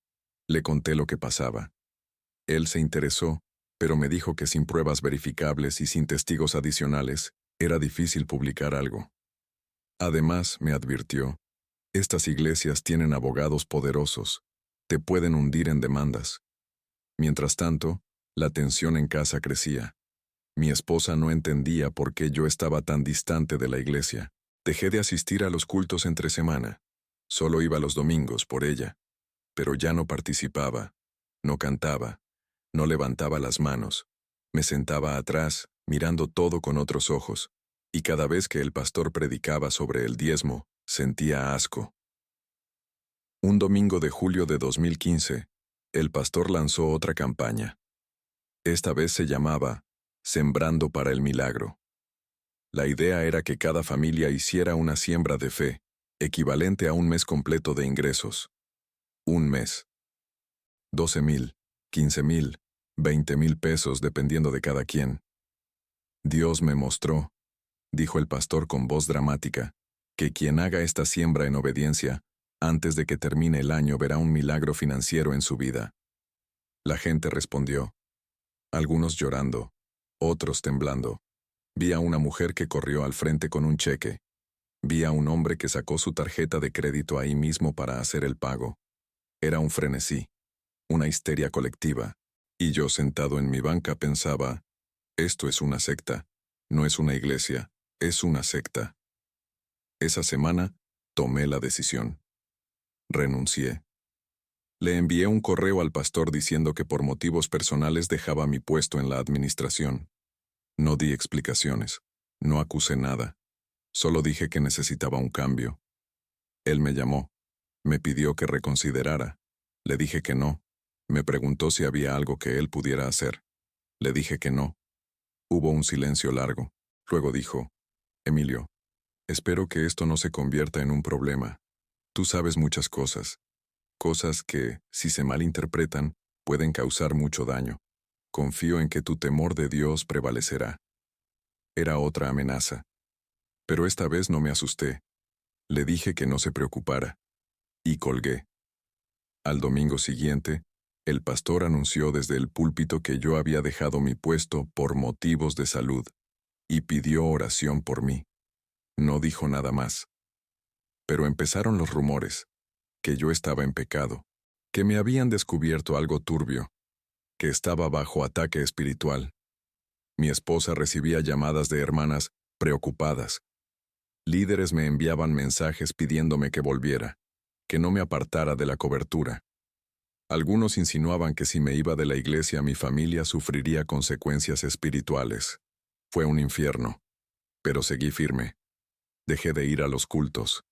Le conté lo que pasaba. Él se interesó, pero me dijo que sin pruebas verificables y sin testigos adicionales, era difícil publicar algo. Además, me advirtió: «Estas iglesias tienen abogados poderosos. Te pueden hundir en demandas». Mientras tanto, la tensión en casa crecía. Mi esposa no entendía por qué yo estaba tan distante de la iglesia. Dejé de asistir a los cultos entre semana. Solo iba los domingos por ella. Pero ya no participaba, no cantaba, no levantaba las manos. Me sentaba atrás, mirando todo con otros ojos, y cada vez que el pastor predicaba sobre el diezmo, sentía asco. Un domingo de julio de 2015, el pastor lanzó otra campaña. Esta vez se llamaba Sembrando para el Milagro. La idea era que cada familia hiciera una siembra de fe, equivalente a un mes completo de ingresos. Un mes. 12,000, 15,000, 20,000 pesos dependiendo de cada quien. «Dios me mostró», dijo el pastor con voz dramática, «que quien haga esta siembra en obediencia, antes de que termine el año verá un milagro financiero en su vida». La gente respondió, algunos llorando, otros temblando. Vi a una mujer que corrió al frente con un cheque. Vi a un hombre que sacó su tarjeta de crédito ahí mismo para hacer el pago. Era un frenesí, una histeria colectiva, y yo sentado en mi banca pensaba: esto es una secta, no es una iglesia, es una secta. Esa semana, tomé la decisión. Renuncié. Le envié un correo al pastor diciendo que por motivos personales dejaba mi puesto en la administración. No di explicaciones, no acusé nada, solo dije que necesitaba un cambio. Él me llamó, me pidió que reconsiderara. Le dije que no. Me preguntó si había algo que él pudiera hacer. Le dije que no. Hubo un silencio largo. Luego dijo: «Emilio, espero que esto no se convierta en un problema. Tú sabes muchas cosas. Cosas que, si se malinterpretan, pueden causar mucho daño. Confío en que tu temor de Dios prevalecerá». Era otra amenaza. Pero esta vez no me asusté. Le dije que no se preocupara. Y colgué. Al domingo siguiente, el pastor anunció desde el púlpito que yo había dejado mi puesto por motivos de salud, y pidió oración por mí. No dijo nada más. Pero empezaron los rumores, que yo estaba en pecado, que me habían descubierto algo turbio, que estaba bajo ataque espiritual. Mi esposa recibía llamadas de hermanas preocupadas. Líderes me enviaban mensajes pidiéndome que volviera, que no me apartara de la cobertura. Algunos insinuaban que si me iba de la iglesia mi familia sufriría consecuencias espirituales. Fue un infierno, pero seguí firme. Dejé de ir a los cultos.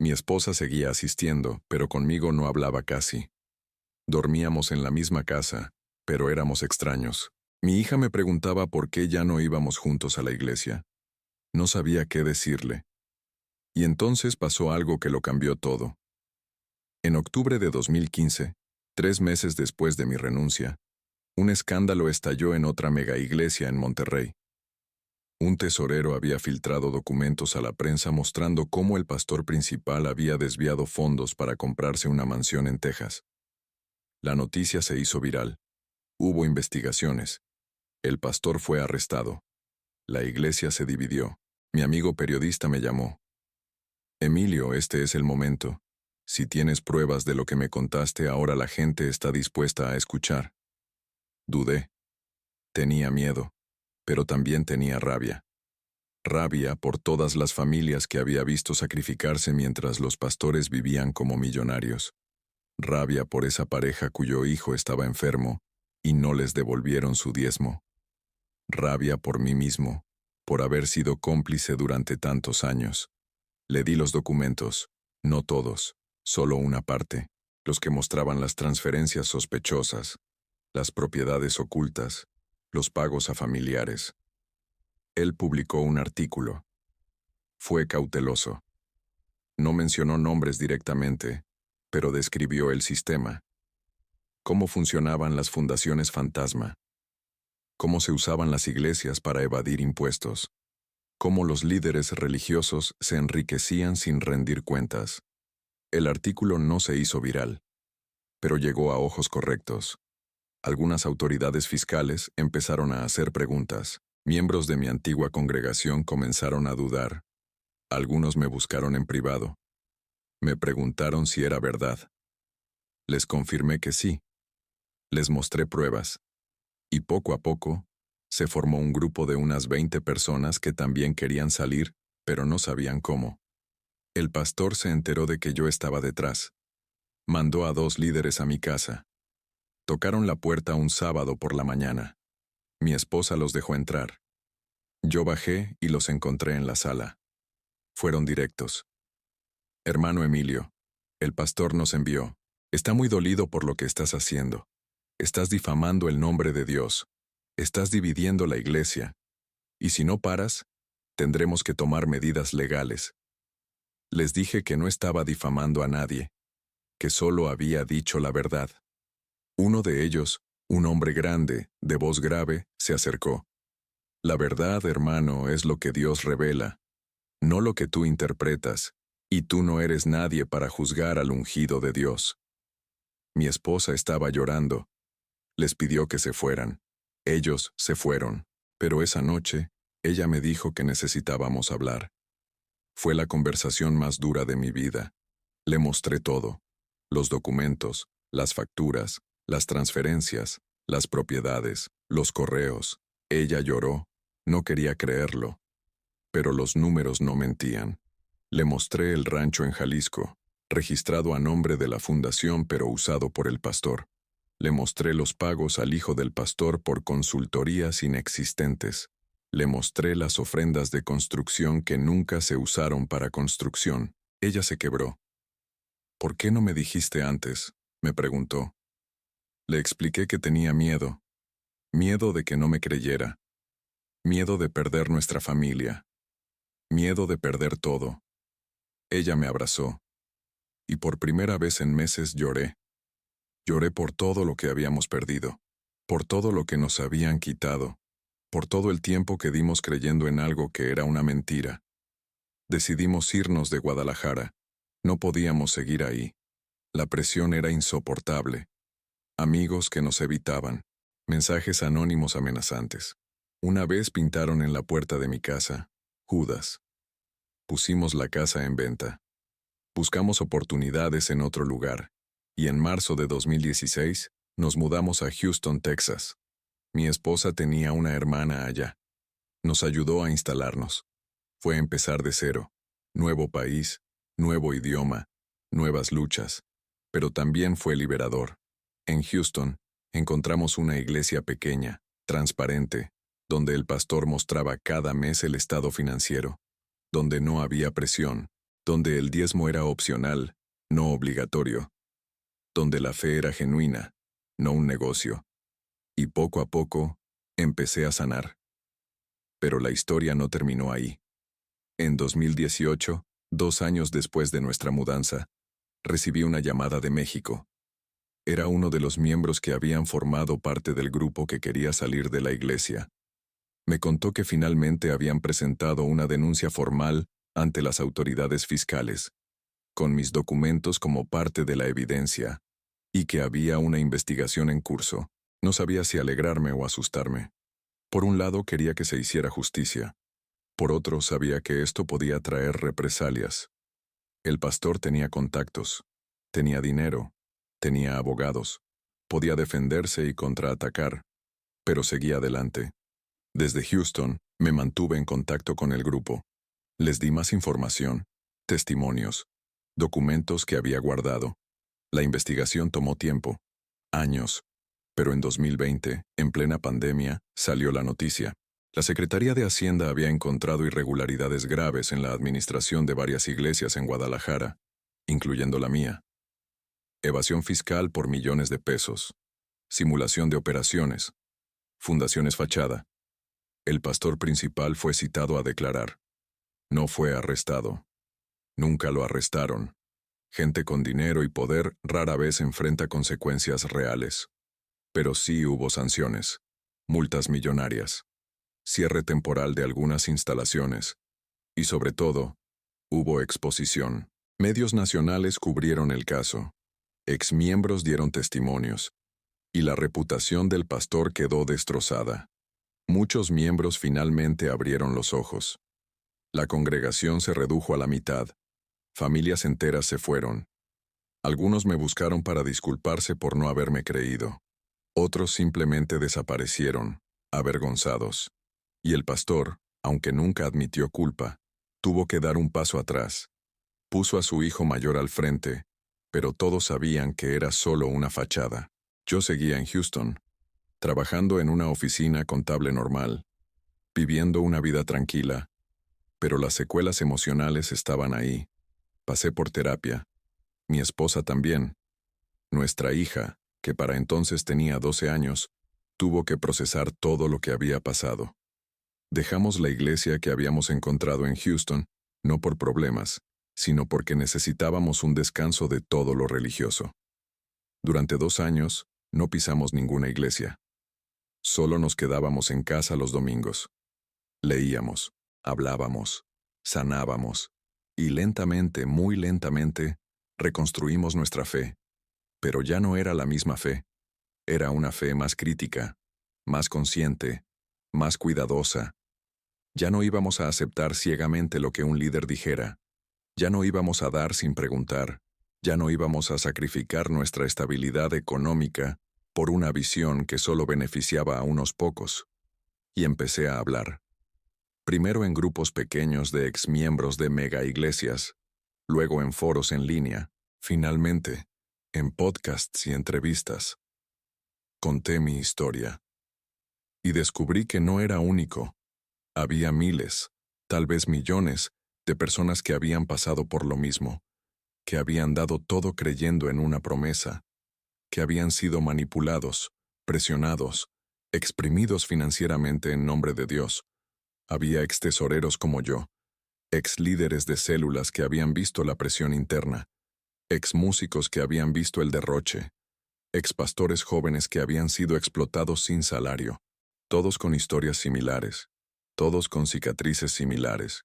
Mi esposa seguía asistiendo, pero conmigo no hablaba casi. Dormíamos en la misma casa, pero éramos extraños. Mi hija me preguntaba por qué ya no íbamos juntos a la iglesia. No sabía qué decirle. Y entonces pasó algo que lo cambió todo. En octubre de 2015, 3 meses después de mi renuncia, un escándalo estalló en otra megaiglesia en Monterrey. Un tesorero había filtrado documentos a la prensa mostrando cómo el pastor principal había desviado fondos para comprarse una mansión en Texas. La noticia se hizo viral. Hubo investigaciones. El pastor fue arrestado. La iglesia se dividió. Mi amigo periodista me llamó. «Emilio, este es el momento. Si tienes pruebas de lo que me contaste, ahora la gente está dispuesta a escuchar. Dudé. Tenía miedo, pero también tenía rabia. Rabia por todas las familias que había visto sacrificarse mientras los pastores vivían como millonarios. Rabia por esa pareja cuyo hijo estaba enfermo y no les devolvieron su diezmo. Rabia por mí mismo, por haber sido cómplice durante tantos años. Le di los documentos, no todos, solo una parte, los que mostraban las transferencias sospechosas, las propiedades ocultas, los pagos a familiares. Él publicó un artículo. Fue cauteloso. No mencionó nombres directamente, pero describió el sistema. Cómo funcionaban las fundaciones fantasma. Cómo se usaban las iglesias para evadir impuestos. Cómo los líderes religiosos se enriquecían sin rendir cuentas. El artículo no se hizo viral, pero llegó a ojos correctos. Algunas autoridades fiscales empezaron a hacer preguntas. Miembros de mi antigua congregación comenzaron a dudar. Algunos me buscaron en privado. Me preguntaron si era verdad. Les confirmé que sí. Les mostré pruebas. Y poco a poco, se formó un grupo de unas 20 personas que también querían salir, pero no sabían cómo. El pastor se enteró de que yo estaba detrás. Mandó a 2 líderes a mi casa. Tocaron la puerta un sábado por la mañana. Mi esposa los dejó entrar. Yo bajé y los encontré en la sala. Fueron directos. Hermano Emilio, el pastor nos envió. Está muy dolido por lo que estás haciendo. Estás difamando el nombre de Dios. Estás dividiendo la iglesia. Y si no paras, tendremos que tomar medidas legales. Les dije que no estaba difamando a nadie, que solo había dicho la verdad. Uno de ellos, un hombre grande, de voz grave, se acercó. La verdad, hermano, es lo que Dios revela, no lo que tú interpretas, y tú no eres nadie para juzgar al ungido de Dios. Mi esposa estaba llorando. Les pidió que se fueran. Ellos se fueron, pero esa noche, ella me dijo que necesitábamos hablar. Fue la conversación más dura de mi vida. Le mostré todo. Los documentos, las facturas, las transferencias, las propiedades, los correos. Ella lloró. No quería creerlo. Pero los números no mentían. Le mostré el rancho en Jalisco, registrado a nombre de la fundación pero usado por el pastor. Le mostré los pagos al hijo del pastor por consultorías inexistentes. Le mostré las ofrendas de construcción que nunca se usaron para construcción. Ella se quebró. ¿Por qué no me dijiste antes?, me preguntó. Le expliqué que tenía miedo. Miedo de que no me creyera. Miedo de perder nuestra familia. Miedo de perder todo. Ella me abrazó. Y por primera vez en meses lloré. Lloré por todo lo que habíamos perdido, por todo lo que nos habían quitado, por todo el tiempo que dimos creyendo en algo que era una mentira. Decidimos irnos de Guadalajara. No podíamos seguir ahí. La presión era insoportable. Amigos que nos evitaban. Mensajes anónimos amenazantes. Una vez pintaron en la puerta de mi casa, Judas. Pusimos la casa en venta. Buscamos oportunidades en otro lugar. Y en marzo de 2016, nos mudamos a Houston, Texas. Mi esposa tenía una hermana allá. Nos ayudó a instalarnos. Fue empezar de cero. Nuevo país, nuevo idioma, nuevas luchas. Pero también fue liberador. En Houston, encontramos una iglesia pequeña, transparente, donde el pastor mostraba cada mes el estado financiero, donde no había presión, donde el diezmo era opcional, no obligatorio, donde la fe era genuina, no un negocio. Y poco a poco, empecé a sanar. Pero la historia no terminó ahí. En 2018, 2 años después de nuestra mudanza, recibí una llamada de México. Era uno de los miembros que habían formado parte del grupo que quería salir de la iglesia. Me contó que finalmente habían presentado una denuncia formal ante las autoridades fiscales, con mis documentos como parte de la evidencia, y que había una investigación en curso. No sabía si alegrarme o asustarme. Por un lado quería que se hiciera justicia. Por otro sabía que esto podía traer represalias. El pastor tenía contactos. Tenía dinero, tenía abogados, podía defenderse y contraatacar, pero seguía adelante. Desde Houston, me mantuve en contacto con el grupo. Les di más información, testimonios, documentos que había guardado. La investigación tomó tiempo, años, pero en 2020, en plena pandemia, salió la noticia. La Secretaría de Hacienda había encontrado irregularidades graves en la administración de varias iglesias en Guadalajara, incluyendo la mía. Evasión fiscal por millones de pesos, simulación de operaciones, fundaciones fachada. El pastor principal fue citado a declarar. No fue arrestado. Nunca lo arrestaron. Gente con dinero y poder rara vez enfrenta consecuencias reales. Pero sí hubo sanciones, multas millonarias, cierre temporal de algunas instalaciones, y sobre todo, hubo exposición. Medios nacionales cubrieron el caso, exmiembros dieron testimonios, y la reputación del pastor quedó destrozada. Muchos miembros finalmente abrieron los ojos. La congregación se redujo a la mitad. Familias enteras se fueron. Algunos me buscaron para disculparse por no haberme creído. Otros simplemente desaparecieron, avergonzados. Y el pastor, aunque nunca admitió culpa, tuvo que dar un paso atrás. Puso a su hijo mayor al frente, pero todos sabían que era solo una fachada. Yo seguía en Houston, trabajando en una oficina contable normal, viviendo una vida tranquila, pero las secuelas emocionales estaban ahí. Pasé por terapia. Mi esposa también. Nuestra hija, que para entonces tenía 12 años, tuvo que procesar todo lo que había pasado. Dejamos la iglesia que habíamos encontrado en Houston, no por problemas, sino porque necesitábamos un descanso de todo lo religioso. Durante 2 años, no pisamos ninguna iglesia. Solo nos quedábamos en casa los domingos. Leíamos, hablábamos, sanábamos, y lentamente, muy lentamente, reconstruimos nuestra fe. Pero ya no era la misma fe. Era una fe más crítica, más consciente, más cuidadosa. Ya no íbamos a aceptar ciegamente lo que un líder dijera. Ya no íbamos a dar sin preguntar. Ya no íbamos a sacrificar nuestra estabilidad económica por una visión que solo beneficiaba a unos pocos. Y empecé a hablar. Primero en grupos pequeños de exmiembros de mega iglesias, luego en foros en línea, finalmente, en podcasts y entrevistas. Conté mi historia. Y descubrí que no era único. Había miles, tal vez millones, de personas que habían pasado por lo mismo, que habían dado todo creyendo en una promesa, que habían sido manipulados, presionados, exprimidos financieramente en nombre de Dios. Había ex-tesoreros como yo, ex-líderes de células que habían visto la presión interna, ex-músicos que habían visto el derroche, ex-pastores jóvenes que habían sido explotados sin salario, todos con historias similares, todos con cicatrices similares,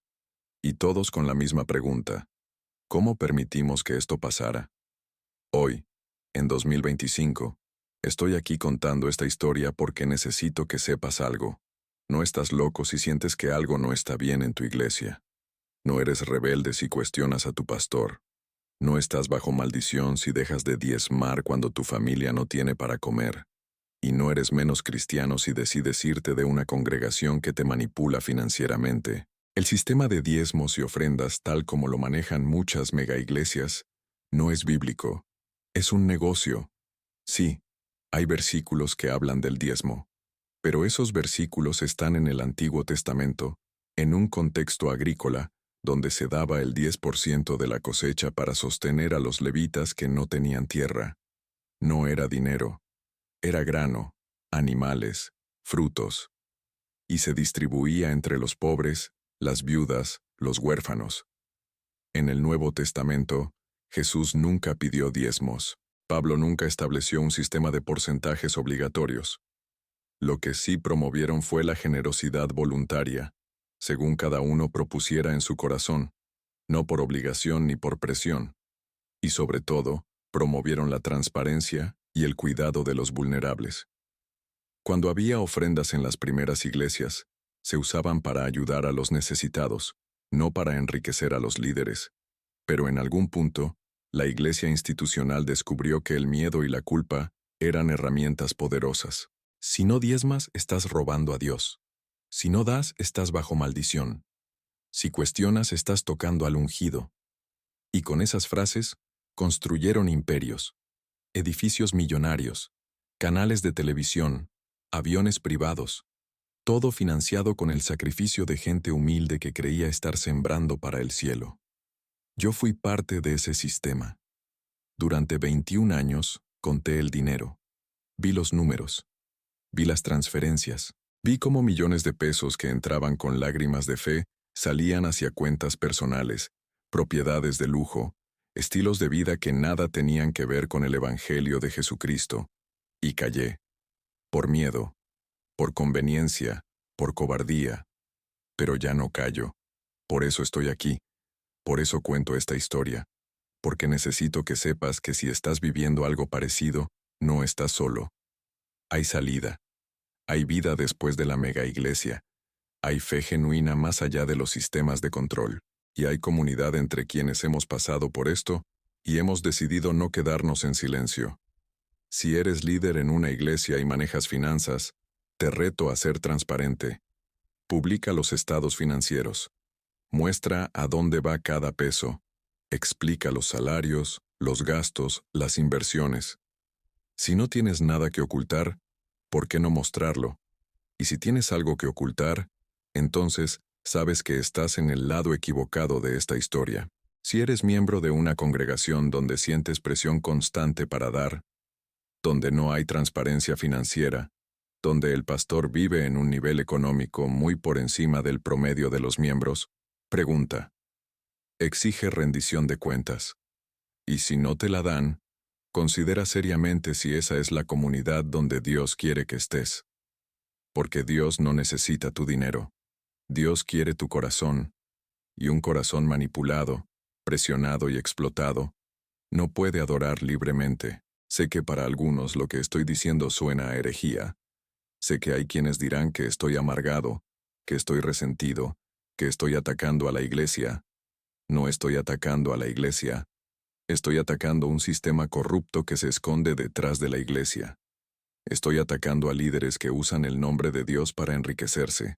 y todos con la misma pregunta: ¿cómo permitimos que esto pasara? Hoy, en 2025, estoy aquí contando esta historia porque necesito que sepas algo. No estás loco si sientes que algo no está bien en tu iglesia. No eres rebelde si cuestionas a tu pastor. No estás bajo maldición si dejas de diezmar cuando tu familia no tiene para comer. Y no eres menos cristiano si decides irte de una congregación que te manipula financieramente. El sistema de diezmos y ofrendas, tal como lo manejan muchas megaiglesias, no es bíblico. Es un negocio. Sí, hay versículos que hablan del diezmo, pero esos versículos están en el Antiguo Testamento, en un contexto agrícola, donde se daba el 10% de la cosecha para sostener a los levitas que no tenían tierra. No era dinero, era grano, animales, frutos, y se distribuía entre los pobres, las viudas, los huérfanos. En el Nuevo Testamento, Jesús nunca pidió diezmos. Pablo nunca estableció un sistema de porcentajes obligatorios. Lo que sí promovieron fue la generosidad voluntaria, según cada uno propusiera en su corazón, no por obligación ni por presión. Y sobre todo, promovieron la transparencia y el cuidado de los vulnerables. Cuando había ofrendas en las primeras iglesias, se usaban para ayudar a los necesitados, no para enriquecer a los líderes. Pero en algún punto, La iglesia institucional descubrió que el miedo y la culpa eran herramientas poderosas. Si no diezmas, estás robando a Dios. Si no das, estás bajo maldición. Si cuestionas, estás tocando al ungido. Y con esas frases, construyeron imperios, edificios millonarios, canales de televisión, aviones privados, todo financiado con el sacrificio de gente humilde que creía estar sembrando para el cielo. Yo fui parte de ese sistema. Durante 21 años, conté el dinero. Vi los números. Vi las transferencias. Vi cómo millones de pesos que entraban con lágrimas de fe salían hacia cuentas personales, propiedades de lujo, estilos de vida que nada tenían que ver con el Evangelio de Jesucristo. Y callé. Por miedo, por conveniencia, por cobardía. Pero ya no callo. Por eso estoy aquí. Por eso cuento esta historia. Porque necesito que sepas que si estás viviendo algo parecido, no estás solo. Hay salida. Hay vida después de la mega iglesia. Hay fe genuina más allá de los sistemas de control. Y hay comunidad entre quienes hemos pasado por esto y hemos decidido no quedarnos en silencio. Si eres líder en una iglesia y manejas finanzas, te reto a ser transparente. Publica los estados financieros. Muestra a dónde va cada peso. Explica los salarios, los gastos, las inversiones. Si no tienes nada que ocultar, ¿por qué no mostrarlo? Y si tienes algo que ocultar, entonces sabes que estás en el lado equivocado de esta historia. Si eres miembro de una congregación donde sientes presión constante para dar, donde no hay transparencia financiera, donde el pastor vive en un nivel económico muy por encima del promedio de los miembros, pregunta. Exige rendición de cuentas. Y si no te la dan, considera seriamente si esa es la comunidad donde Dios quiere que estés. Porque Dios no necesita tu dinero. Dios quiere tu corazón. Y un corazón manipulado, presionado y explotado, no puede adorar libremente. Sé que para algunos lo que estoy diciendo suena a herejía. Sé que hay quienes dirán que estoy amargado, que estoy resentido, que estoy atacando a la iglesia. No estoy atacando a la iglesia. Estoy atacando un sistema corrupto que se esconde detrás de la iglesia. Estoy atacando a líderes que usan el nombre de Dios para enriquecerse.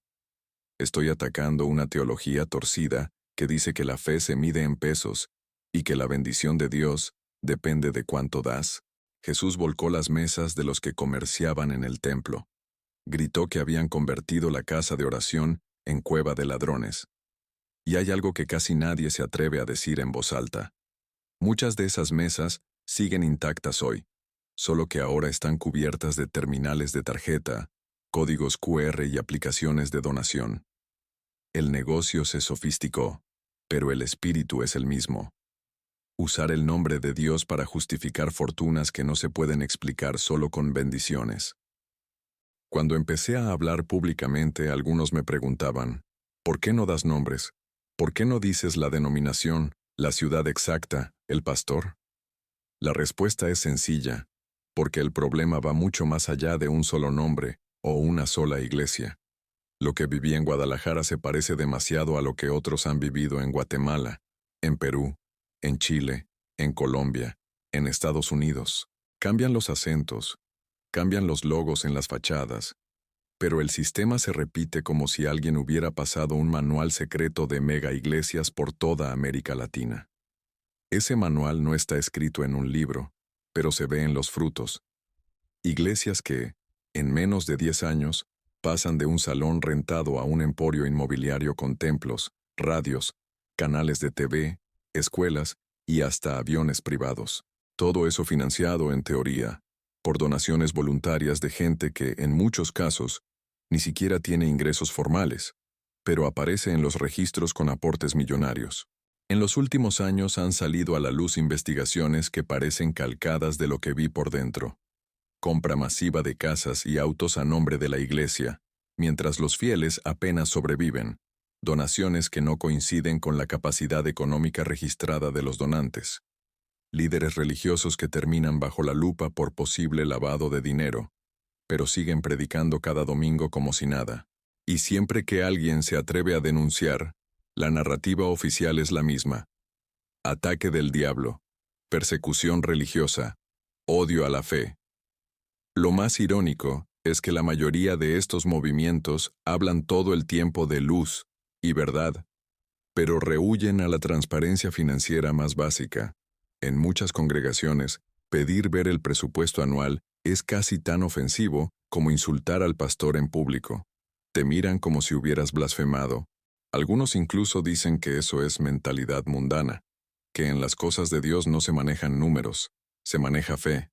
Estoy atacando una teología torcida que dice que la fe se mide en pesos y que la bendición de Dios depende de cuánto das. Jesús volcó las mesas de los que comerciaban en el templo. Gritó que habían convertido la casa de oración en cueva de ladrones. Y hay algo que casi nadie se atreve a decir en voz alta. Muchas de esas mesas siguen intactas hoy, solo que ahora están cubiertas de terminales de tarjeta, códigos QR y aplicaciones de donación. El negocio se sofisticó, pero el espíritu es el mismo. Usar el nombre de Dios para justificar fortunas que no se pueden explicar solo con bendiciones. Cuando empecé a hablar públicamente, algunos me preguntaban, ¿por qué no das nombres? ¿Por qué no dices la denominación, la ciudad exacta, el pastor? La respuesta es sencilla, porque el problema va mucho más allá de un solo nombre o una sola iglesia. Lo que viví en Guadalajara se parece demasiado a lo que otros han vivido en Guatemala, en Perú, en Chile, en Colombia, en Estados Unidos. Cambian los acentos, cambian los logos en las fachadas, pero el sistema se repite como si alguien hubiera pasado un manual secreto de mega iglesias por toda América Latina. Ese manual no está escrito en un libro, pero se ve en los frutos. Iglesias que, en menos de 10 años, pasan de un salón rentado a un emporio inmobiliario con templos, radios, canales de TV, escuelas y hasta aviones privados. Todo eso financiado, en teoría, por donaciones voluntarias de gente que, en muchos casos, ni siquiera tiene ingresos formales, pero aparece en los registros con aportes millonarios. En los últimos años han salido a la luz investigaciones que parecen calcadas de lo que vi por dentro. Compra masiva de casas y autos a nombre de la iglesia, mientras los fieles apenas sobreviven. Donaciones que no coinciden con la capacidad económica registrada de los donantes. Líderes religiosos que terminan bajo la lupa por posible lavado de dinero, pero siguen predicando cada domingo como si nada. Y siempre que alguien se atreve a denunciar, la narrativa oficial es la misma. Ataque del diablo. persecución religiosa, odio a la fe. Lo más irónico es que la mayoría de estos movimientos hablan todo el tiempo de luz y verdad, pero rehúyen a la transparencia financiera más básica. En muchas congregaciones, pedir ver el presupuesto anual es casi tan ofensivo como insultar al pastor en público. Te miran como si hubieras blasfemado. Algunos incluso dicen que eso es mentalidad mundana, que en las cosas de Dios no se manejan números, se maneja fe.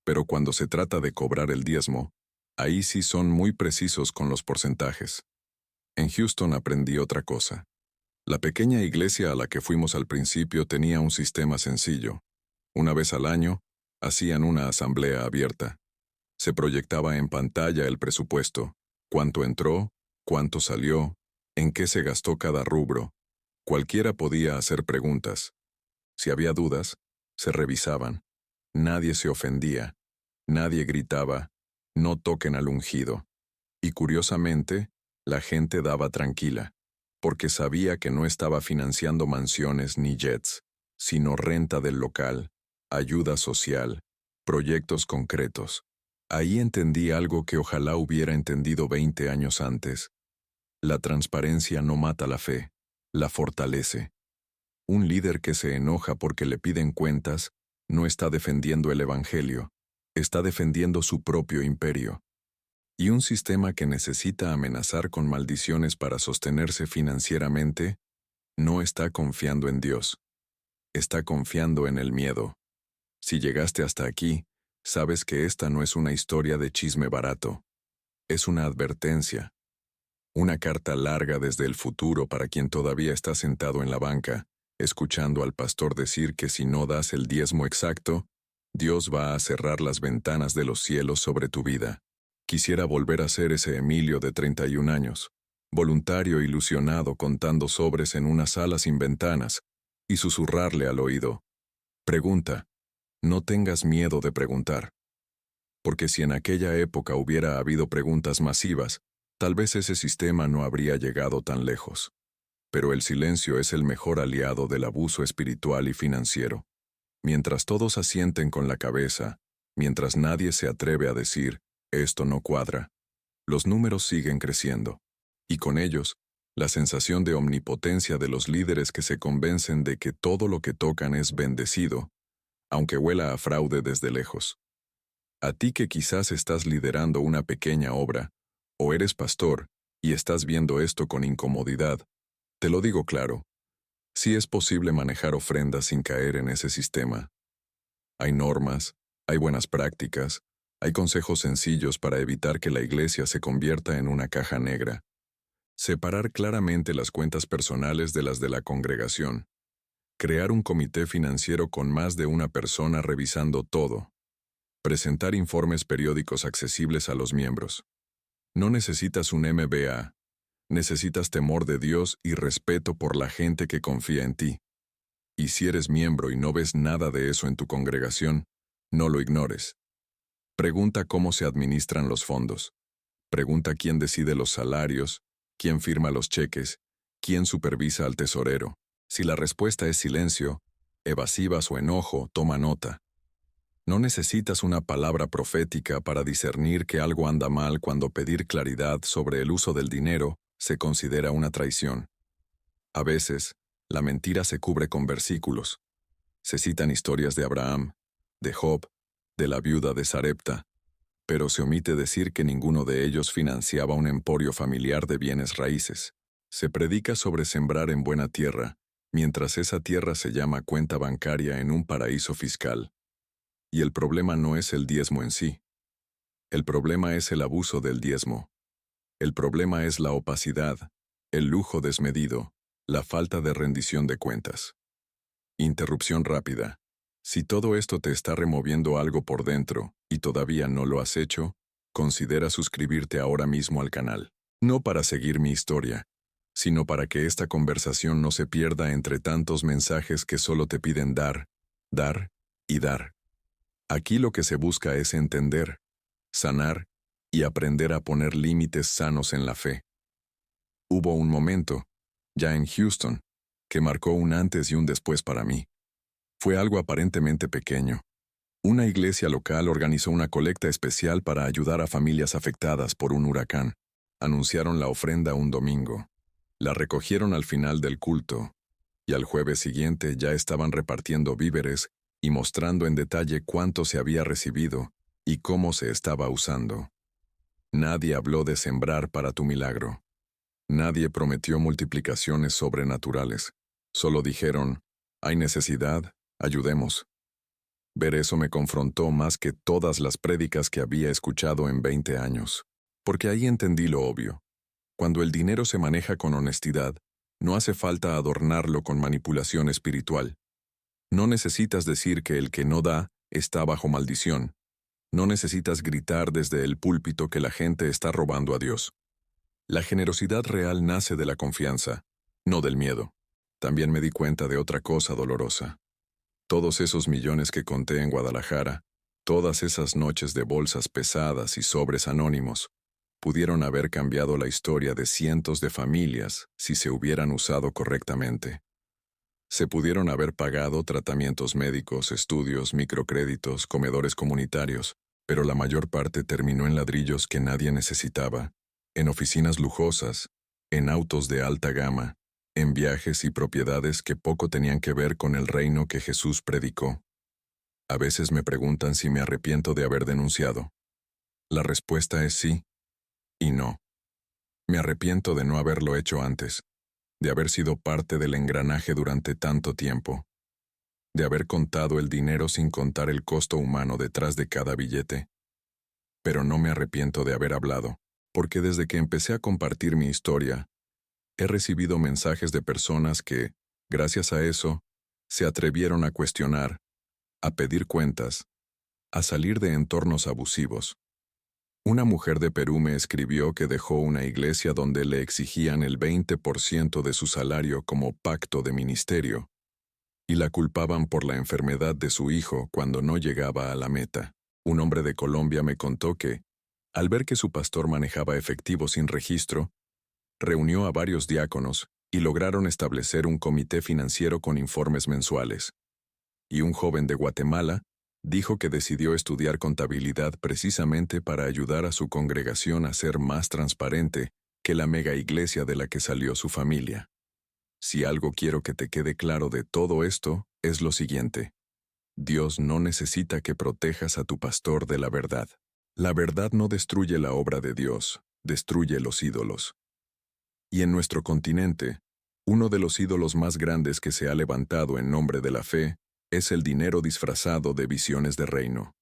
Pero cuando se trata de cobrar el diezmo, ahí sí son muy precisos con los porcentajes. En Houston aprendí otra cosa. La pequeña iglesia a la que fuimos al principio tenía un sistema sencillo. Una vez al año, hacían una asamblea abierta. Se proyectaba en pantalla el presupuesto, cuánto entró, cuánto salió, en qué se gastó cada rubro. Cualquiera podía hacer preguntas. Si había dudas, se revisaban. Nadie se ofendía. Nadie gritaba, no toquen al ungido. Y curiosamente, la gente daba tranquila, porque sabía que no estaba financiando mansiones ni jets, sino renta del local, ayuda social, proyectos concretos. Ahí entendí algo que ojalá hubiera entendido 20 años antes. La transparencia no mata la fe, la fortalece. Un líder que se enoja porque le piden cuentas no está defendiendo el evangelio, está defendiendo su propio imperio. Y un sistema que necesita amenazar con maldiciones para sostenerse financieramente no está confiando en Dios, está confiando en el miedo. Si llegaste hasta aquí, sabes que esta no es una historia de chisme barato, es una advertencia, una carta larga desde el futuro para quien todavía está sentado en la banca, escuchando al pastor decir que si no das el diezmo exacto, Dios va a cerrar las ventanas de los cielos sobre tu vida. Quisiera volver a ser ese Emilio de 31 años, voluntario ilusionado contando sobres en una sala sin ventanas, y susurrarle al oído: pregunta, no tengas miedo de preguntar. Porque si en aquella época hubiera habido preguntas masivas, tal vez ese sistema no habría llegado tan lejos. Pero el silencio es el mejor aliado del abuso espiritual y financiero. Mientras todos asienten con la cabeza, mientras nadie se atreve a decir, esto no cuadra, los números siguen creciendo. Y con ellos, la sensación de omnipotencia de los líderes que se convencen de que todo lo que tocan es bendecido, aunque huela a fraude desde lejos. A ti que quizás estás liderando una pequeña obra, o eres pastor, y estás viendo esto con incomodidad, te lo digo claro, sí es posible manejar ofrendas sin caer en ese sistema. Hay normas, hay buenas prácticas, hay consejos sencillos para evitar que la iglesia se convierta en una caja negra. Separar claramente las cuentas personales de las de la congregación. Crear un comité financiero con más de una persona revisando todo. Presentar informes periódicos accesibles a los miembros. No necesitas un MBA. Necesitas temor de Dios y respeto por la gente que confía en ti. Y si eres miembro y no ves nada de eso en tu congregación, no lo ignores. Pregunta cómo se administran los fondos. Pregunta quién decide los salarios, quién firma los cheques, quién supervisa al tesorero. Si la respuesta es silencio, evasivas o enojo, toma nota. No necesitas una palabra profética para discernir que algo anda mal cuando pedir claridad sobre el uso del dinero se considera una traición. A veces, la mentira se cubre con versículos. Se citan historias de Abraham, de Job, de la viuda de Sarepta, pero se omite decir que ninguno de ellos financiaba un emporio familiar de bienes raíces. Se predica sobre sembrar en buena tierra, mientras esa tierra se llama cuenta bancaria en un paraíso fiscal. Y el problema no es el diezmo en sí. El problema es el abuso del diezmo. El problema es la opacidad, el lujo desmedido, la falta de rendición de cuentas. Interrupción rápida. Si todo esto te está removiendo algo por dentro y todavía no lo has hecho, considera suscribirte ahora mismo al canal. No para seguir mi historia, sino para que esta conversación no se pierda entre tantos mensajes que solo te piden dar, dar y dar. Aquí lo que se busca es entender, sanar y aprender a poner límites sanos en la fe. Hubo un momento, ya en Houston, que marcó un antes y un después para mí. Fue algo aparentemente pequeño. Una iglesia local organizó una colecta especial para ayudar a familias afectadas por un huracán. Anunciaron la ofrenda un domingo. La recogieron al final del culto, y al jueves siguiente ya estaban repartiendo víveres y mostrando en detalle cuánto se había recibido y cómo se estaba usando. Nadie habló de sembrar para tu milagro. Nadie prometió multiplicaciones sobrenaturales. Solo dijeron, hay necesidad, ayudemos. Ver eso me confrontó más que todas las prédicas que había escuchado en 20 años. Porque ahí entendí lo obvio. Cuando el dinero se maneja con honestidad, no hace falta adornarlo con manipulación espiritual. No necesitas decir que el que no da está bajo maldición. No necesitas gritar desde el púlpito que la gente está robando a Dios. La generosidad real nace de la confianza, no del miedo. También me di cuenta de otra cosa dolorosa. Todos esos millones que conté en Guadalajara, todas esas noches de bolsas pesadas y sobres anónimos, pudieron haber cambiado la historia de cientos de familias si se hubieran usado correctamente. Se pudieron haber pagado tratamientos médicos, estudios, microcréditos, comedores comunitarios, pero la mayor parte terminó en ladrillos que nadie necesitaba, en oficinas lujosas, en autos de alta gama, en viajes y propiedades que poco tenían que ver con el reino que Jesús predicó. A veces me preguntan si me arrepiento de haber denunciado. La respuesta es sí y no. Me arrepiento de no haberlo hecho antes, de haber sido parte del engranaje durante tanto tiempo, de haber contado el dinero sin contar el costo humano detrás de cada billete. Pero no me arrepiento de haber hablado, porque desde que empecé a compartir mi historia, he recibido mensajes de personas que, gracias a eso, se atrevieron a cuestionar, a pedir cuentas, a salir de entornos abusivos. Una mujer de Perú me escribió que dejó una iglesia donde le exigían el 20% de su salario como pacto de ministerio, y la culpaban por la enfermedad de su hijo cuando no llegaba a la meta. Un hombre de Colombia me contó que, al ver que su pastor manejaba efectivo sin registro, reunió a varios diáconos y lograron establecer un comité financiero con informes mensuales. Y un joven de Guatemala dijo que decidió estudiar contabilidad precisamente para ayudar a su congregación a ser más transparente que la mega iglesia de la que salió su familia. Si algo quiero que te quede claro de todo esto, es lo siguiente. Dios no necesita que protejas a tu pastor de la verdad. La verdad no destruye la obra de Dios, destruye los ídolos. Y en nuestro continente, uno de los ídolos más grandes que se ha levantado en nombre de la fe es el dinero disfrazado de visiones de reino.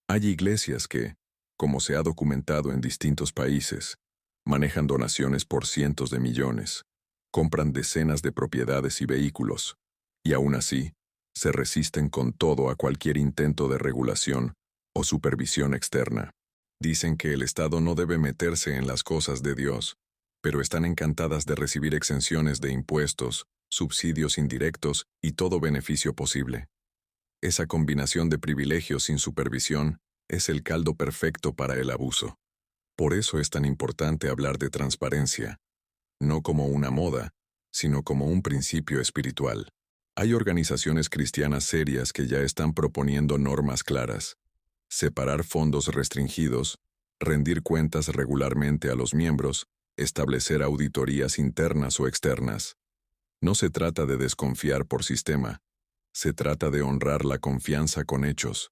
Hay iglesias que, como se ha documentado en distintos países, manejan donaciones por cientos de millones, compran decenas de propiedades y vehículos, y aún así, se resisten con todo a cualquier intento de regulación o supervisión externa. Dicen que el Estado no debe meterse en las cosas de Dios, pero están encantadas de recibir exenciones de impuestos, subsidios indirectos y todo beneficio posible. Esa combinación de privilegios sin supervisión es el caldo perfecto para el abuso. Por eso es tan importante hablar de transparencia, no como una moda, sino como un principio espiritual. Hay organizaciones cristianas serias que ya están proponiendo normas claras: separar fondos restringidos, rendir cuentas regularmente a los miembros, establecer auditorías internas o externas. No se trata de desconfiar por sistema, se trata de honrar la confianza con hechos.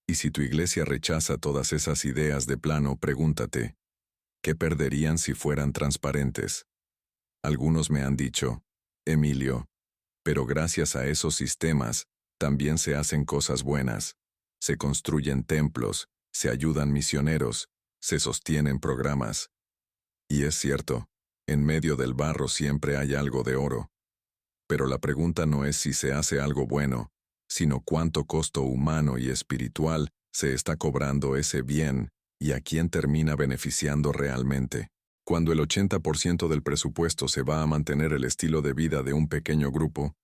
Y si tu iglesia rechaza todas esas ideas de plano, pregúntate, ¿qué perderían si fueran transparentes? Algunos me han dicho, Emilio, pero gracias a esos sistemas, también se hacen cosas buenas. Se construyen templos, se ayudan misioneros, se sostienen programas. Y es cierto, en medio del barro siempre hay algo de oro. Pero la pregunta no es si se hace algo bueno, sino cuánto costo humano y espiritual se está cobrando ese bien y a quién termina beneficiando realmente. Cuando el 80% del presupuesto se va a mantener el estilo de vida de un pequeño grupo,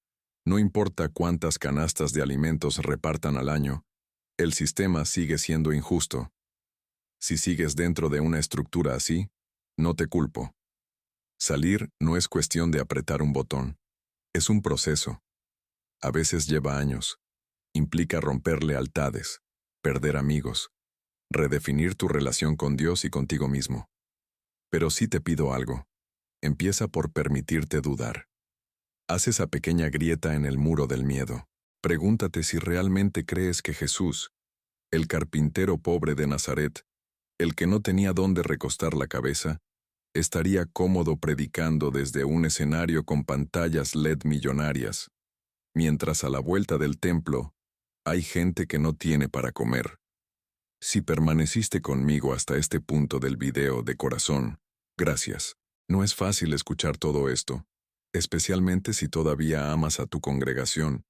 no importa cuántas canastas de alimentos repartan al año, el sistema sigue siendo injusto. Si sigues dentro de una estructura así, no te culpo. Salir no es cuestión de apretar un botón. Es un proceso. A veces lleva años. Implica romper lealtades, perder amigos, redefinir tu relación con Dios y contigo mismo. Pero sí te pido algo. Empieza por permitirte dudar. Haz esa pequeña grieta en el muro del miedo. Pregúntate si realmente crees que Jesús, el carpintero pobre de Nazaret, el que no tenía dónde recostar la cabeza, estaría cómodo predicando desde un escenario con pantallas LED millonarias, mientras a la vuelta del templo hay gente que no tiene para comer. Si permaneciste conmigo hasta este punto del video de corazón, gracias. No es fácil escuchar todo esto, especialmente si todavía amas a tu congregación,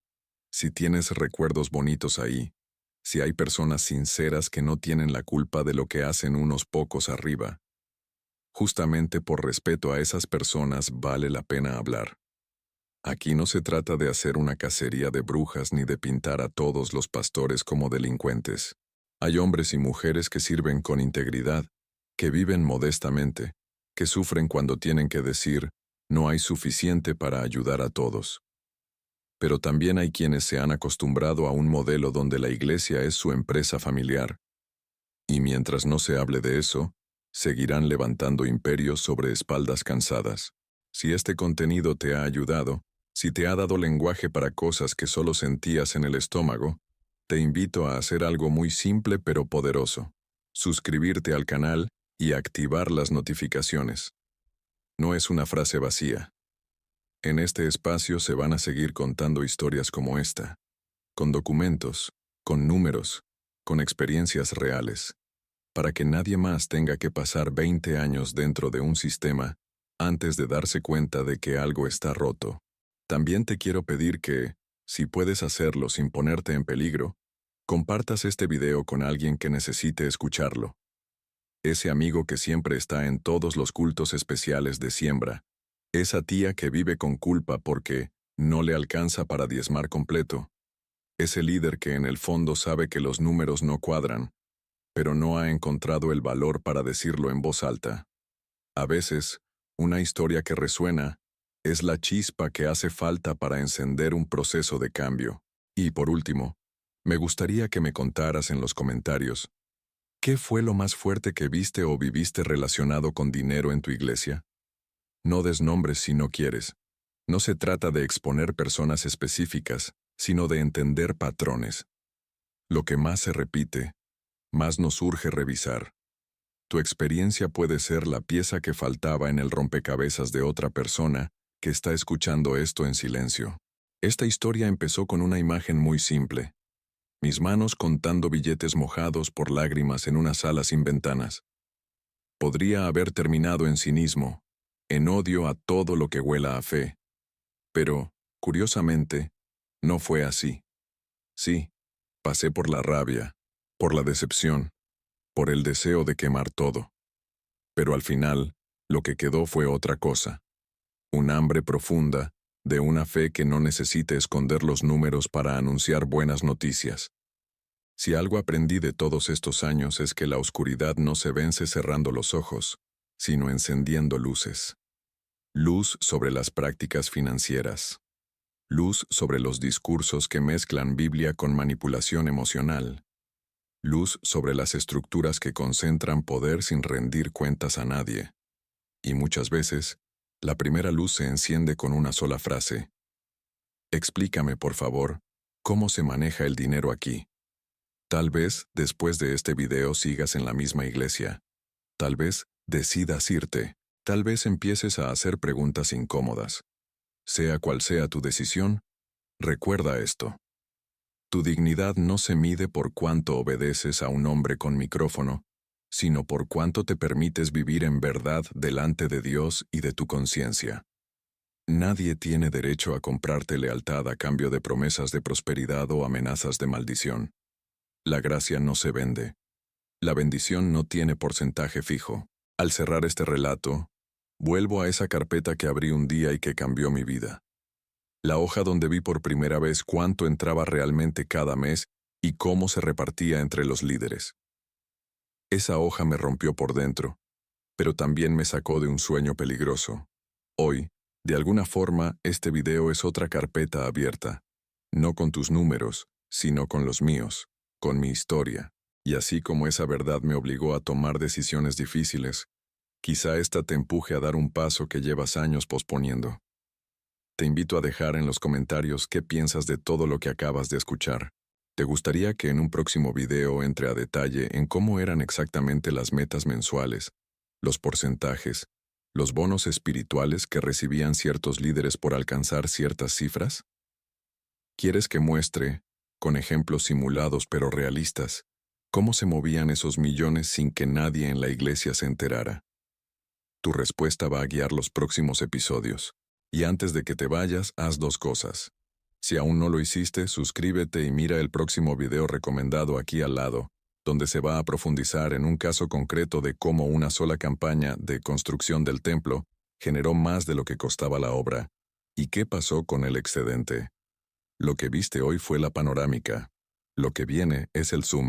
si tienes recuerdos bonitos ahí, si hay personas sinceras que no tienen la culpa de lo que hacen unos pocos arriba. Justamente por respeto a esas personas vale la pena hablar. Aquí no se trata de hacer una cacería de brujas ni de pintar a todos los pastores como delincuentes. Hay hombres y mujeres que sirven con integridad, que viven modestamente, que sufren cuando tienen que decir, no hay suficiente para ayudar a todos. Pero también hay quienes se han acostumbrado a un modelo donde la iglesia es su empresa familiar. Y mientras no se hable de eso, seguirán levantando imperios sobre espaldas cansadas. Si este contenido te ha ayudado, si te ha dado lenguaje para cosas que solo sentías en el estómago, te invito a hacer algo muy simple pero poderoso. Suscribirte al canal y activar las notificaciones. No es una frase vacía. En este espacio se van a seguir contando historias como esta, con documentos, con números, con experiencias reales, para que nadie más tenga que pasar 20 años dentro de un sistema antes de darse cuenta de que algo está roto. También te quiero pedir que, si puedes hacerlo sin ponerte en peligro, compartas este video con alguien que necesite escucharlo. Ese amigo que siempre está en todos los cultos especiales de siembra, esa tía que vive con culpa porque no le alcanza para diezmar completo, ese líder que en el fondo sabe que los números no cuadran, pero no ha encontrado el valor para decirlo en voz alta. A veces, una historia que resuena es la chispa que hace falta para encender un proceso de cambio. Y por último, me gustaría que me contaras en los comentarios, ¿qué fue lo más fuerte que viste o viviste relacionado con dinero en tu iglesia? No des nombres si no quieres. No se trata de exponer personas específicas, sino de entender patrones. Lo que más se repite, más nos urge revisar. Tu experiencia puede ser la pieza que faltaba en el rompecabezas de otra persona que está escuchando esto en silencio. Esta historia empezó con una imagen muy simple. Mis manos contando billetes mojados por lágrimas en una sala sin ventanas. Podría haber terminado en cinismo, en odio a todo lo que huela a fe. Pero, curiosamente, no fue así. Sí, pasé por la rabia, por la decepción, por el deseo de quemar todo. Pero al final, lo que quedó fue otra cosa. Un hambre profunda, de una fe que no necesita esconder los números para anunciar buenas noticias. Si algo aprendí de todos estos años es que la oscuridad no se vence cerrando los ojos, sino encendiendo luces. Luz sobre las prácticas financieras. Luz sobre los discursos que mezclan Biblia con manipulación emocional. Luz sobre las estructuras que concentran poder sin rendir cuentas a nadie. Y muchas veces, la primera luz se enciende con una sola frase. Explícame, por favor, cómo se maneja el dinero aquí. Tal vez, después de este video sigas en la misma iglesia. Tal vez, decidas irte. Tal vez empieces a hacer preguntas incómodas. Sea cual sea tu decisión, recuerda esto. Tu dignidad no se mide por cuánto obedeces a un hombre con micrófono, sino por cuánto te permites vivir en verdad delante de Dios y de tu conciencia. Nadie tiene derecho a comprarte lealtad a cambio de promesas de prosperidad o amenazas de maldición. La gracia no se vende. La bendición no tiene porcentaje fijo. Al cerrar este relato, vuelvo a esa carpeta que abrí un día y que cambió mi vida. La hoja donde vi por primera vez cuánto entraba realmente cada mes y cómo se repartía entre los líderes. Esa hoja me rompió por dentro, pero también me sacó de un sueño peligroso. Hoy, de alguna forma, este video es otra carpeta abierta. no con tus números, sino con los míos, con mi historia. Y así como esa verdad me obligó a tomar decisiones difíciles, quizá esta te empuje a dar un paso que llevas años posponiendo. Te invito a dejar en los comentarios qué piensas de todo lo que acabas de escuchar. ¿Te gustaría que en un próximo video entre a detalle en cómo eran exactamente las metas mensuales, los porcentajes, los bonos espirituales que recibían ciertos líderes por alcanzar ciertas cifras? ¿Quieres que muestre, con ejemplos simulados pero realistas, cómo se movían esos millones sin que nadie en la iglesia se enterara? Tu respuesta va a guiar los próximos episodios. Y antes de que te vayas, haz dos cosas. Si aún no lo hiciste, suscríbete y mira el próximo video recomendado aquí al lado, donde se va a profundizar en un caso concreto de cómo una sola campaña de construcción del templo generó más de lo que costaba la obra. ¿Y qué pasó con el excedente? Lo que viste hoy fue la panorámica. Lo que viene es el zoom.